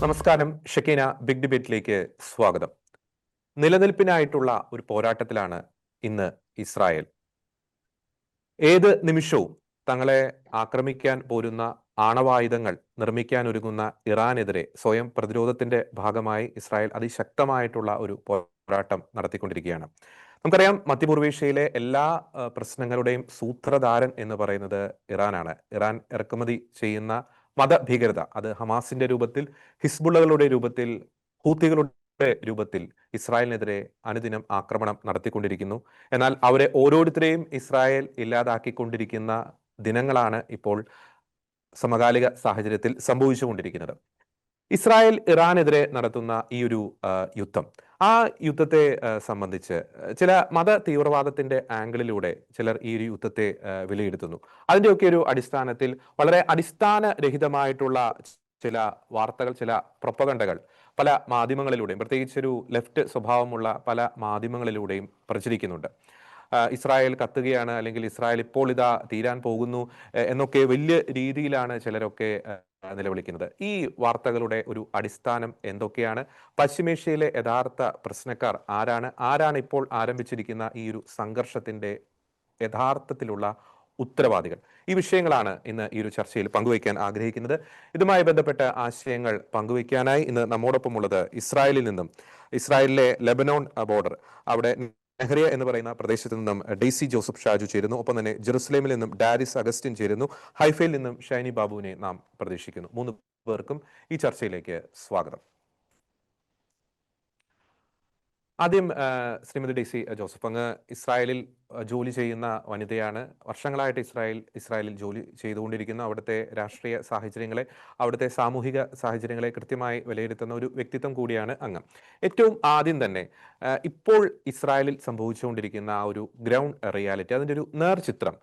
നമസ്കാരം. Shekinah big ഡിബേറ്റിലേക്ക് സ്വാഗതം. നിലനിൽപ്പിനായിട്ടുള്ള ഒരു പോരാട്ടത്തിലാണ് ഇന്ന് ഇസ്രായേൽ. ഏത് നിമിഷവും തങ്ങളെ ആക്രമിക്കാൻ പോരുന്ന ആണവായുധങ്ങൾ നിർമ്മിക്കാൻ ഒരുങ്ങുന്ന ഇറാനെതിരെ സ്വയം പ്രതിരോധത്തിന്റെ ഭാഗമായി ഇസ്രായേൽ അതിശക്തമായിട്ടുള്ള ഒരു പോരാട്ടം നടത്തിക്കൊണ്ടിരിക്കുകയാണ്. നമുക്കറിയാം, മധ്യപൂർവേഷ്യയിലെ എല്ലാ പ്രശ്നങ്ങളുടെയും സൂത്രധാരൻ എന്ന് പറയുന്നത് ഇറാനാണ്. ഇറാൻ ഇറക്കുമതി ചെയ്യുന്ന മതഭീകരത, അത് ഹമാസിന്റെ രൂപത്തിൽ, ഹിസ്ബുള്ളകളുടെ രൂപത്തിൽ, ഹൂത്തികളുടെ രൂപത്തിൽ ഇസ്രായേലിനെതിരെ അനുദിനം ആക്രമണം നടത്തിക്കൊണ്ടിരിക്കുന്നു. എന്നാൽ അവരെ ഓരോരുത്തരെയും ഇസ്രായേൽ ഇല്ലാതാക്കിക്കൊണ്ടിരിക്കുന്ന ദിനങ്ങളാണ് ഇപ്പോൾ സമകാലിക സാഹചര്യത്തിൽ സംഭവിച്ചുകൊണ്ടിരിക്കുന്നത്. ഇസ്രായേൽ ഇറാനെതിരെ നടത്തുന്ന ഈ ഒരു യുദ്ധം, ആ യുദ്ധത്തെ സംബന്ധിച്ച് ചില മത തീവ്രവാദത്തിന്റെ ആംഗിളിലൂടെ ചിലർ ഈ ഒരു യുദ്ധത്തെ വിലയിരുത്തുന്നു. അതിന്റെയൊക്കെ ഒരു അടിസ്ഥാനത്തിൽ വളരെ അടിസ്ഥാനരഹിതമായിട്ടുള്ള ചില വാർത്തകൾ, ചില പ്രൊപ്പഗണ്ടകൾ പല മാധ്യമങ്ങളിലൂടെയും, പ്രത്യേകിച്ചൊരു ലെഫ്റ്റ് സ്വഭാവമുള്ള പല മാധ്യമങ്ങളിലൂടെയും പ്രചരിക്കുന്നുണ്ട്. ഇസ്രായേൽ കത്തുകയാണ്, അല്ലെങ്കിൽ ഇസ്രായേൽ ഇപ്പോൾ ഇതാ തീരാൻ പോകുന്നു എന്നൊക്കെ വലിയ രീതിയിലാണ് ചിലരൊക്കെ നിലവിളിക്കുന്നത്. ഈ വാർത്തകളുടെ ഒരു അടിസ്ഥാനം എന്തൊക്കെയാണ്? പശ്ചിമേഷ്യയിലെ യഥാർത്ഥ പ്രശ്നക്കാർ ആരാണ് ഇപ്പോൾ ആരംഭിച്ചിരിക്കുന്ന ഈ ഒരു സംഘർഷത്തിന്റെ യഥാർത്ഥത്തിലുള്ള ഉത്തരവാദികൾ? ഈ വിഷയങ്ങളാണ് ഇന്ന് ഈ ഒരു ചർച്ചയിൽ പങ്കുവയ്ക്കാൻ ആഗ്രഹിക്കുന്നത്. ഇതുമായി ബന്ധപ്പെട്ട ആശയങ്ങൾ പങ്കുവയ്ക്കാനായി ഇന്ന് നമ്മോടൊപ്പം ഉള്ളത് ഇസ്രായേലിലെ ലെബനോൺ ബോർഡർ, അവിടെ നെഹ്റിയ എന്ന് പറയുന്ന പ്രദേശത്ത് നിന്നും ഡെയ്സി ജോസഫ് ഷാജു ചേരുന്നു. ഒപ്പം തന്നെ ജെറുസലേമിൽ നിന്നും ഡാരിസ് അഗസ്റ്റിൻ ചേരുന്നു. ഹൈഫയിൽ നിന്നും ഷൈനി ബാബുവിനെ നാം പ്രതീക്ഷിക്കുന്നു. 3 പേർക്കും ഈ ചർച്ചയിലേക്ക് സ്വാഗതം. ആദ്യം ശ്രീമതി ഡെയ്സി ജോസഫ്, അങ്ങ് ഇസ്രായേലിൽ ജോലി ചെയ്യുന്ന വനിതയാണ്. വർഷങ്ങളായിട്ട് ഇസ്രായേലിൽ ജോലി ചെയ്തുകൊണ്ടിരിക്കുന്ന, അവിടുത്തെ രാഷ്ട്രീയ സാഹചര്യങ്ങളെ, അവിടുത്തെ സാമൂഹിക സാഹചര്യങ്ങളെ കൃത്യമായി വിലയിരുത്തുന്ന ഒരു വ്യക്തിത്വം കൂടിയാണ് അങ്ങ്. ഏറ്റവും ആദ്യം തന്നെ ഇപ്പോൾ ഇസ്രായേലിൽ സംഭവിച്ചുകൊണ്ടിരിക്കുന്ന ആ ഒരു ഗ്രൗണ്ട് റിയാലിറ്റി, അതിൻ്റെ ഒരു നേർചിത്രം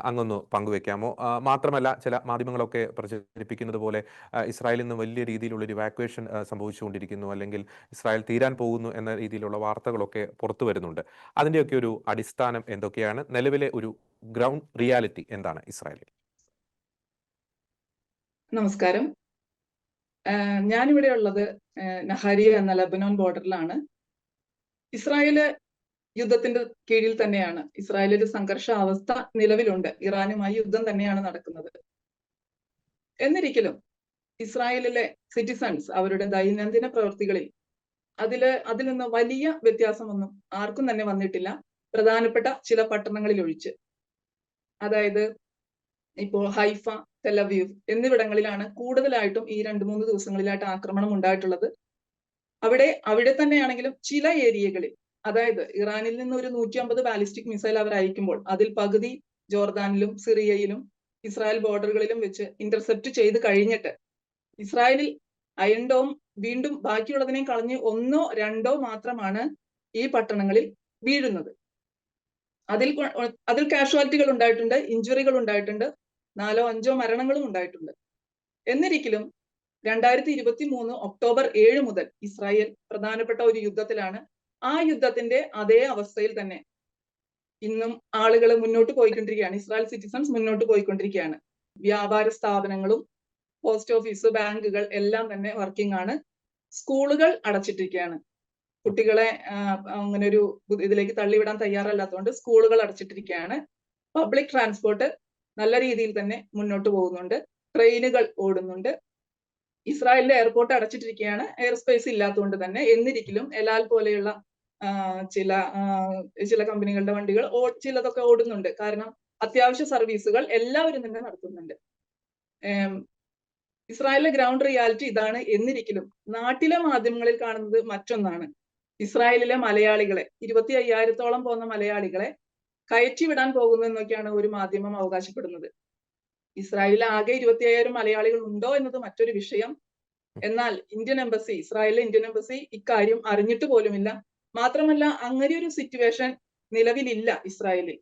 അങ്ങൊന്ന് പങ്കുവെക്കാമോ? മാത്രമല്ല, ചില മാധ്യമങ്ങളൊക്കെ പ്രചരിപ്പിക്കുന്നത് പോലെ ഇസ്രായേലിൽ നിന്ന് വലിയ രീതിയിലുള്ള ഒരു ഇവാക്വേഷൻ സംഭവിച്ചുകൊണ്ടിരിക്കുന്നു, അല്ലെങ്കിൽ ഇസ്രായേൽ തീരാൻ പോകുന്നു എന്ന രീതിയിലുള്ള വാർത്തകളൊക്കെ പുറത്തു വരുന്നുണ്ട്. അതിൻ്റെയൊക്കെ ഒരു അടിസ്ഥാനം എന്തൊക്കെയാണ്? നിലവിലെ ഒരു ഗ്രൗണ്ട് റിയാലിറ്റി എന്താണ് ഇസ്രായേലിൽ? നമസ്കാരം. ഞാനിവിടെ ഉള്ളത് നഹരിയ എന്ന ലെബനോൺ ബോർഡറിലാണ്. ഇസ്രായേല് യുദ്ധത്തിന്റെ കീഴിൽ തന്നെയാണ്. ഇസ്രായേലിൽ സംഘർഷാവസ്ഥ നിലവിലുണ്ട്. ഇറാനുമായി യുദ്ധം തന്നെയാണ് നടക്കുന്നത്. എന്നിരിക്കലും ഇസ്രായേലിലെ സിറ്റിസൺസ് അവരുടെ ദൈനംദിന പ്രവൃത്തികളിൽ അതിൽ നിന്ന് വലിയ വ്യത്യാസമൊന്നും ആർക്കും തന്നെ വന്നിട്ടില്ല, പ്രധാനപ്പെട്ട ചില പട്ടണങ്ങളിൽ ഒഴിച്ച്. അതായത് ഇപ്പോൾ ഹൈഫ, തെലവീവ് എന്നിവിടങ്ങളിലാണ് കൂടുതലായിട്ടും ഈ 2-3 ദിവസങ്ങളിലായിട്ട് ആക്രമണം ഉണ്ടായിട്ടുള്ളത്. അവിടെ തന്നെയാണെങ്കിലും ചില ഏരിയകളിൽ, അതായത് ഇറാനിൽ നിന്ന് ഒരു 150 ബാലിസ്റ്റിക് മിസൈൽ അവർ അയക്കുമ്പോൾ അതിൽ പകുതി ജോർദാനിലും സിറിയയിലും ഇസ്രായേൽ ബോർഡറുകളിലും വെച്ച് ഇന്റർസെപ്റ്റ് ചെയ്ത് കഴിഞ്ഞിട്ട് ഇസ്രായേലിൽ അയൺ ഡോം വീണ്ടും ബാക്കിയുള്ളതിനെ കളഞ്ഞ് 1-2 മാത്രമാണ് ഈ പട്ടണങ്ങളിൽ വീഴുന്നത്. അതിൽ കാഷ്വാലിറ്റികൾ ഉണ്ടായിട്ടുണ്ട്, ഇഞ്ചുറികൾ ഉണ്ടായിട്ടുണ്ട്, 4-5 മരണങ്ങളും ഉണ്ടായിട്ടുണ്ട്. എന്നിരിക്കലും 2023 ഒക്ടോബർ 7 മുതൽ ഇസ്രായേൽ പ്രധാനപ്പെട്ട ഒരു യുദ്ധത്തിലാണ്. ആ യുദ്ധത്തിന്റെ അതേ അവസ്ഥയിൽ തന്നെ ഇന്നും ആളുകൾ മുന്നോട്ട് പോയിക്കൊണ്ടിരിക്കുകയാണ്. ഇസ്രായേൽ സിറ്റിസൺസ് മുന്നോട്ട് പോയിക്കൊണ്ടിരിക്കുകയാണ്. വ്യാപാര സ്ഥാപനങ്ങളും പോസ്റ്റ് ഓഫീസ്, ബാങ്കുകൾ എല്ലാം തന്നെ വർക്കിംഗ് ആണ്. സ്കൂളുകൾ അടച്ചിട്ടിരിക്കുകയാണ്. കുട്ടികളെ അങ്ങനെ ഒരു ഇതിലേക്ക് തള്ളിവിടാൻ തയ്യാറല്ലാത്തതുകൊണ്ട് സ്കൂളുകൾ അടച്ചിട്ടിരിക്കുകയാണ്. പബ്ലിക് ട്രാൻസ്പോർട്ട് നല്ല രീതിയിൽ തന്നെ മുന്നോട്ട് പോകുന്നുണ്ട്. ട്രെയിനുകൾ ഓടുന്നുണ്ട്. ഇസ്രായേലിന്റെ എയർപോർട്ട് അടച്ചിട്ടിരിക്കുകയാണ്, എയർ സ്പേസ് ഇല്ലാത്തതുകൊണ്ട് തന്നെ. എന്നിരിക്കലും എലാൽ പോലെയുള്ള ചില കമ്പനികളുടെ വണ്ടികൾ ചിലതൊക്കെ ഓടുന്നുണ്ട്. കാരണം അത്യാവശ്യ സർവീസുകൾ എല്ലാവരും തന്നെ നടത്തുന്നുണ്ട്. ഇസ്രായേലിലെ ഗ്രൗണ്ട് റിയാലിറ്റി ഇതാണ്. എന്നിരിക്കലും നാട്ടിലെ മാധ്യമങ്ങളിൽ കാണുന്നത് മറ്റൊന്നാണ്. ഇസ്രായേലിലെ മലയാളികളെ, 25,000-ഓളം പോകുന്ന മലയാളികളെ കയറ്റിവിടാൻ പോകുന്നു എന്നൊക്കെയാണ് ഒരു മാധ്യമം അവകാശപ്പെടുന്നത്. ഇസ്രായേലിൽ ആകെ 25,000 മലയാളികൾ ഉണ്ടോ എന്നത് മറ്റൊരു വിഷയം. എന്നാൽ ഇസ്രായേലിലെ ഇന്ത്യൻ എംബസി ഇക്കാര്യം അറിഞ്ഞിട്ട് പോലുമില്ല. മാത്രമല്ല, അങ്ങനെ ഒരു സിറ്റുവേഷൻ നിലവിലില്ല ഇസ്രായേലിൽ.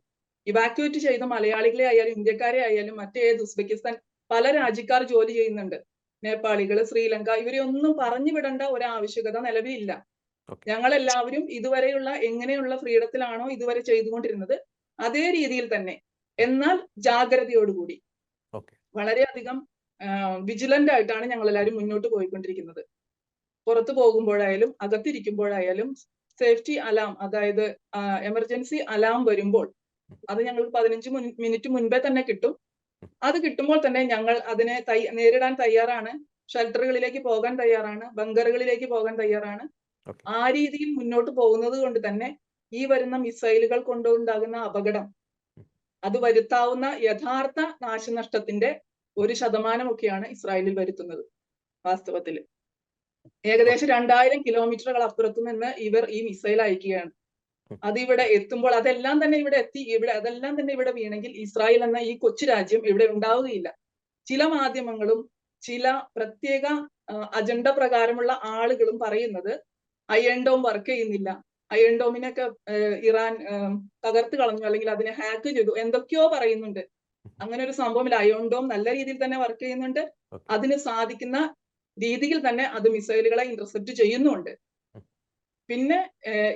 ഇവാക്യുവേറ്റ് ചെയ്ത മലയാളികളെ ആയാലും ഇന്ത്യക്കാരെ ആയാലും മറ്റേത് ഉസ്ബെക്കിസ്ഥാൻ പല രാജ്യക്കാർ ജോലി ചെയ്യുന്നുണ്ട്. നേപ്പാളികള്, ശ്രീലങ്ക, ഇവരെ ഒന്നും പറഞ്ഞു വിടേണ്ട ഒരു ആവശ്യകത നിലവിലില്ല. ഞങ്ങളെല്ലാവരും ഇതുവരെയുള്ള എങ്ങനെയുള്ള ഫ്രീഡത്തിലാണോ ഇതുവരെ ചെയ്തുകൊണ്ടിരുന്നത് അതേ രീതിയിൽ തന്നെ, എന്നാൽ ജാഗ്രതയോടുകൂടി വളരെയധികം വിജിലന്റ് ആയിട്ടാണ് ഞങ്ങൾ എല്ലാവരും മുന്നോട്ട് പോയിക്കൊണ്ടിരിക്കുന്നത്. പുറത്തു പോകുമ്പോഴായാലും അകത്തിരിക്കുമ്പോഴായാലും സേഫ്റ്റി അലാം, അതായത് എമർജൻസി അലാം വരുമ്പോൾ അത് ഞങ്ങൾക്ക് 15 മിനിറ്റ് മുൻപേ തന്നെ കിട്ടും. അത് കിട്ടുമ്പോൾ തന്നെ ഞങ്ങൾ അതിനെ നേരിടാൻ തയ്യാറാണ്. ഷെൽട്ടറുകളിലേക്ക് പോകാൻ തയ്യാറാണ്, ബങ്കറുകളിലേക്ക് പോകാൻ തയ്യാറാണ്. ഓക്കെ. ആ രീതിയിൽ മുന്നോട്ട് പോകുന്നത് കൊണ്ട് തന്നെ ഈ വരുന്ന മിസൈലുകൾ കൊണ്ടുണ്ടാകുന്ന അപകടം, അത് വരുത്താവുന്ന യഥാർത്ഥ നാശനഷ്ടത്തിന്റെ 1% ഇസ്രായേലിൽ വരുത്തുന്നത്. വാസ്തവത്തിൽ ഏകദേശം 2000 കിലോമീറ്ററുകൾ അപ്പുറത്തു നിന്ന് ഇവർ ഈ മിസൈൽ അയക്കുകയാണ്. അത് ഇവിടെ എത്തുമ്പോൾ അതെല്ലാം തന്നെ ഇവിടെ വീണെങ്കിൽ ഇസ്രായേൽ എന്ന ഈ കൊച്ചു രാജ്യം ഇവിടെ ഉണ്ടാവുകയില്ല. ചില മാധ്യമങ്ങളും ചില പ്രത്യേക അജണ്ട പ്രകാരമുള്ള ആളുകളും പറയുന്നത് അയൺ ഡോം വർക്ക് ചെയ്യുന്നില്ല, അയൺ ഡോമിനൊക്കെ ഇറാൻ തകർത്ത് കളഞ്ഞു, അല്ലെങ്കിൽ അതിനെ ഹാക്ക് ചെയ്തു, എന്തൊക്കെയോ പറയുന്നുണ്ട്. അങ്ങനെ ഒരു സംഭവമില്ല. അയൺ ഡോം നല്ല രീതിയിൽ തന്നെ വർക്ക് ചെയ്യുന്നുണ്ട്. അതിന് സാധിക്കുന്ന രീതിയിൽ തന്നെ അത് മിസൈലുകളെ ഇന്റർസെപ്റ്റ് ചെയ്യുന്നുണ്ട്. പിന്നെ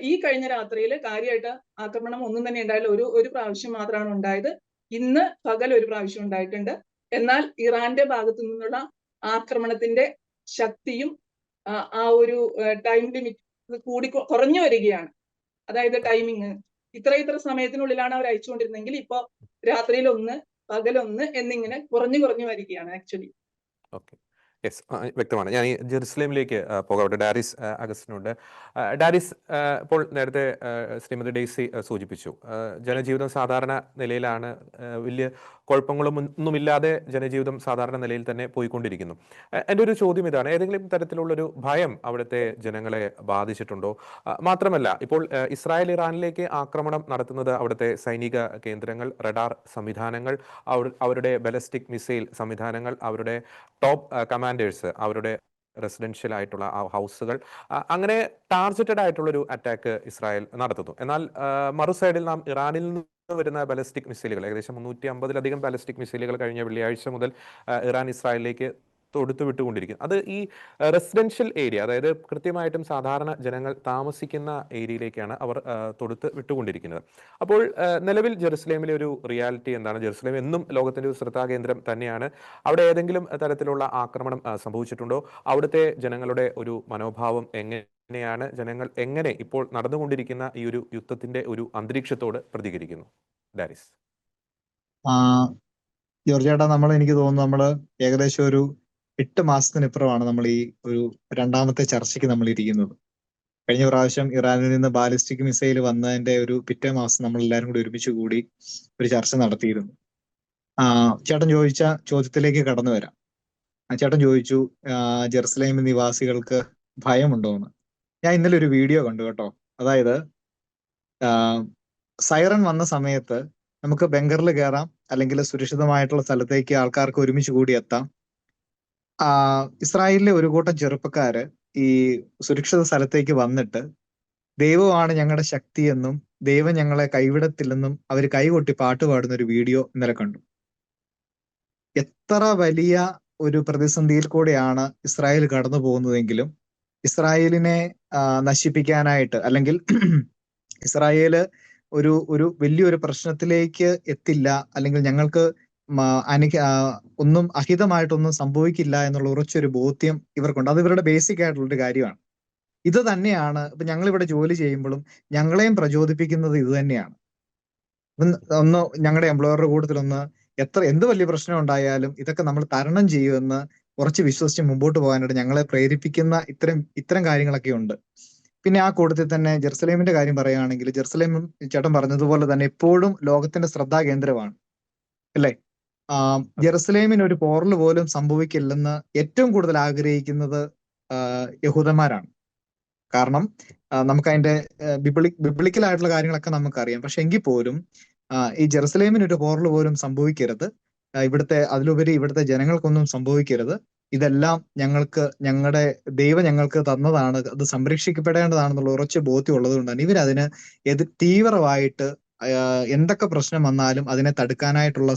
ഈ കഴിഞ്ഞ രാത്രിയിൽ കാര്യമായിട്ട് ആക്രമണം ഒന്നും തന്നെ ഉണ്ടായില്ല. ഒരു പ്രാവശ്യം മാത്രമാണ് ഉണ്ടായത്. ഇന്ന് പകൽ ഒരു പ്രാവശ്യം ഉണ്ടായിട്ടുണ്ട്. എന്നാൽ ഇറാന്റെ ഭാഗത്തു നിന്നുള്ള ആക്രമണത്തിന്റെ ശക്തിയും ആ ഒരു ടൈം ലിമിറ്റ് കുറഞ്ഞു വരികയാണ്. അതായത് ടൈമിങ് ഇത്ര സമയത്തിനുള്ളിലാണ് അവർ അയച്ചുകൊണ്ടിരുന്നെങ്കിൽ ഇപ്പൊ രാത്രിയിൽ 1, പകൽ 1 എന്നിങ്ങനെ കുറഞ്ഞു വരികയാണ് ആക്ച്വലി. ഓക്കെ, യെസ്, വ്യക്തമാണ്. ഞാൻ ഈ ജെറുസലേമിലേക്ക് പോകാം. ഡാരിസ് അഗസ്റ്റിനുണ്ട്. ഡാരിസ്, ഇപ്പോൾ നേരത്തെ ശ്രീമതി ഡെയ്സി സൂചിപ്പിച്ചു, ജനജീവിതം സാധാരണ നിലയിലാണ്, വലിയ കുഴപ്പങ്ങളും ഒന്നുമില്ലാതെ ജനജീവിതം സാധാരണ നിലയിൽ തന്നെ പോയിക്കൊണ്ടിരിക്കുന്നു. എൻ്റെ ഒരു ചോദ്യം ഇതാണ്: ഏതെങ്കിലും തരത്തിലുള്ളൊരു ഭയം അവിടുത്തെ ജനങ്ങളെ ബാധിച്ചിട്ടുണ്ടോ? മാത്രമല്ല, ഇപ്പോൾ ഇസ്രായേൽ ഇറാനിലേക്ക് ആക്രമണം നടത്തുന്നത് അവിടുത്തെ സൈനിക കേന്ദ്രങ്ങൾ, റഡാർ സംവിധാനങ്ങൾ, അവരുടെ ബാലിസ്റ്റിക് മിസൈൽ സംവിധാനങ്ങൾ, അവരുടെ ടോപ്പ് കമാൻഡേഴ്സ്, അവരുടെ റെസിഡൻഷ്യൽ ആയിട്ടുള്ള ആ ഹൗസുകൾ, അങ്ങനെ ടാർജറ്റഡ് ആയിട്ടുള്ളൊരു അറ്റാക്ക് ഇസ്രായേൽ നടത്തുന്നു. എന്നാൽ മറു സൈഡിൽ നാം ഇറാനിൽ നിന്ന് വരുന്ന ബാലിസ്റ്റിക് മിസൈലുകൾ, ഏകദേശം 350-ലധികം ബാലിസ്റ്റിക് മിസൈലുകൾ കഴിഞ്ഞ വെള്ളിയാഴ്ച മുതൽ ഇറാൻ ഇസ്രായേലിലേക്ക് തൊടുത്തു വിട്ടുകൊണ്ടിരിക്കുന്നു. അത് ഈ റെസിഡൻഷ്യൽ ഏരിയ, അതായത് കൃത്യമായിട്ടും സാധാരണ ജനങ്ങൾ താമസിക്കുന്ന ഏരിയയിലേക്കാണ് അവർ തൊടുത്ത് വിട്ടുകൊണ്ടിരിക്കുന്നത്. അപ്പോൾ നിലവിൽ ജെറുസലേമിലെ ഒരു റിയാലിറ്റി എന്താണ്? ജെറുസലേം എന്നും ലോകത്തിന്റെ ഒരു ശ്രദ്ധാകേന്ദ്രം തന്നെയാണ്. അവിടെ ഏതെങ്കിലും തരത്തിലുള്ള ആക്രമണം സംഭവിച്ചിട്ടുണ്ടോ? അവിടുത്തെ ജനങ്ങളുടെ ഒരു മനോഭാവം എങ്ങനെയാണ്? ജനങ്ങൾ എങ്ങനെ ഇപ്പോൾ നടന്നുകൊണ്ടിരിക്കുന്ന ഈ ഒരു യുദ്ധത്തിന്റെ ഒരു അന്തരീക്ഷത്തോട് പ്രതികരിക്കുന്നു? ഡാരിസ്. ജോർജ് ചേട്ടാ, എനിക്ക് തോന്നുന്നു നമ്മള് ഏകദേശം ഒരു 8 മാസത്തിനിപ്പുറമാണ് നമ്മൾ ഈ ഒരു രണ്ടാമത്തെ ചർച്ചയ്ക്ക് നമ്മൾ ഇരിക്കുന്നത്. കഴിഞ്ഞ പ്രാവശ്യം ഇറാനിൽ നിന്ന് ബാലിസ്റ്റിക് മിസൈൽ വന്നതിന്റെ ഒരു പിറ്റേ മാസം നമ്മൾ എല്ലാവരും കൂടി ഒരുമിച്ച് കൂടി ഒരു ചർച്ച നടത്തിയിരുന്നു. ചേട്ടൻ ചോദിച്ച ചോദ്യത്തിലേക്ക് കടന്നു വരാം. ചേട്ടൻ ചോദിച്ചു ജെറുസലേം നിവാസികൾക്ക് ഭയമുണ്ടോ എന്ന്. ഞാൻ ഇന്നലെ ഒരു വീഡിയോ കണ്ടു കേട്ടോ. അതായത് സൈറൺ വന്ന സമയത്ത് നമുക്ക് ബങ്കറിൽ കയറാം, അല്ലെങ്കിൽ സുരക്ഷിതമായിട്ടുള്ള സ്ഥലത്തേക്ക് ആൾക്കാർക്ക് ഒരുമിച്ച് കൂടി എത്താം. ഇസ്രായേലിലെ ഒരു കൂട്ടം ചെറുപ്പക്കാര് ഈ സുരക്ഷിത സ്ഥലത്തേക്ക് വന്നിട്ട് ദൈവമാണ് ഞങ്ങളുടെ ശക്തിയെന്നും ദൈവം ഞങ്ങളെ കൈവിടത്തില്ലെന്നും അവർ കൈകൊട്ടി പാട്ട് പാടുന്ന ഒരു വീഡിയോ ഇന്നലെ കണ്ടു. എത്ര വലിയ ഒരു പ്രതിസന്ധിയിൽ കൂടെയാണ് ഇസ്രായേൽ കടന്നു പോകുന്നതെങ്കിലും ഇസ്രായേലിനെ നശിപ്പിക്കാനായിട്ട്, അല്ലെങ്കിൽ ഇസ്രായേല് ഒരു വലിയൊരു പ്രശ്നത്തിലേക്ക് എത്തില്ല, അല്ലെങ്കിൽ ഞങ്ങൾക്ക് ഒന്നും അഹിതമായിട്ടൊന്നും സംഭവിക്കില്ല എന്നുള്ള ഉറച്ചൊരു ബോധ്യം ഇവർക്കുണ്ട്. അത് ഇവരുടെ ബേസിക് ആയിട്ടുള്ളൊരു കാര്യമാണ്. ഇത് തന്നെയാണ് ഇപ്പൊ ഞങ്ങളിവിടെ ജോലി ചെയ്യുമ്പോഴും ഞങ്ങളെയും പ്രചോദിപ്പിക്കുന്നത് ഇത് തന്നെയാണ്. ഒന്ന് ഞങ്ങളുടെ എംപ്ലോയറുടെ കൂട്ടത്തിലൊന്ന് എന്ത് വലിയ പ്രശ്നം ഉണ്ടായാലും ഇതൊക്കെ നമ്മൾ തരണം ചെയ്യുമെന്ന് ഉറച്ച് വിശ്വസിച്ച് മുമ്പോട്ട് പോകാനായിട്ട് ഞങ്ങളെ പ്രേരിപ്പിക്കുന്ന ഇത്തരം കാര്യങ്ങളൊക്കെ ഉണ്ട്. പിന്നെ ആ കൂട്ടത്തിൽ തന്നെ ജെറുസലേമിന്റെ കാര്യം പറയുകയാണെങ്കിൽ, ജെറുസലേം ചേട്ടൻ പറഞ്ഞതുപോലെ തന്നെ എപ്പോഴും ലോകത്തിന്റെ ശ്രദ്ധാകേന്ദ്രമാണ്, അല്ലേ? ജെറുസലേമിന് ഒരു പോറൽ പോലും സംഭവിക്കില്ലെന്ന് ഏറ്റവും കൂടുതൽ ആഗ്രഹിക്കുന്നത് യഹൂദന്മാരാണ്. കാരണം നമുക്ക് അതിന്റെ ബിബ്ലിക്കലായിട്ടുള്ള കാര്യങ്ങളൊക്കെ നമുക്കറിയാം. പക്ഷെ എങ്കിൽ പോലും ഈ ജെറുസലേമിന് ഒരു പോറൽ പോലും സംഭവിക്കരുത്, അതിലുപരി ഇവിടുത്തെ ജനങ്ങൾക്കൊന്നും സംഭവിക്കരുത്, ഇതെല്ലാം ഞങ്ങളുടെ ദൈവം ഞങ്ങൾക്ക് തന്നതാണ്, അത് സംരക്ഷിക്കപ്പെടേണ്ടതാണെന്നുള്ള ഉറച്ച ബോധ്യം ഉള്ളത് കൊണ്ടാണ് ഇവരതിന് തീവ്രമായിട്ട് എന്തൊക്കെ പ്രശ്നം വന്നാലും അതിനെ തടുക്കാനായിട്ടുള്ള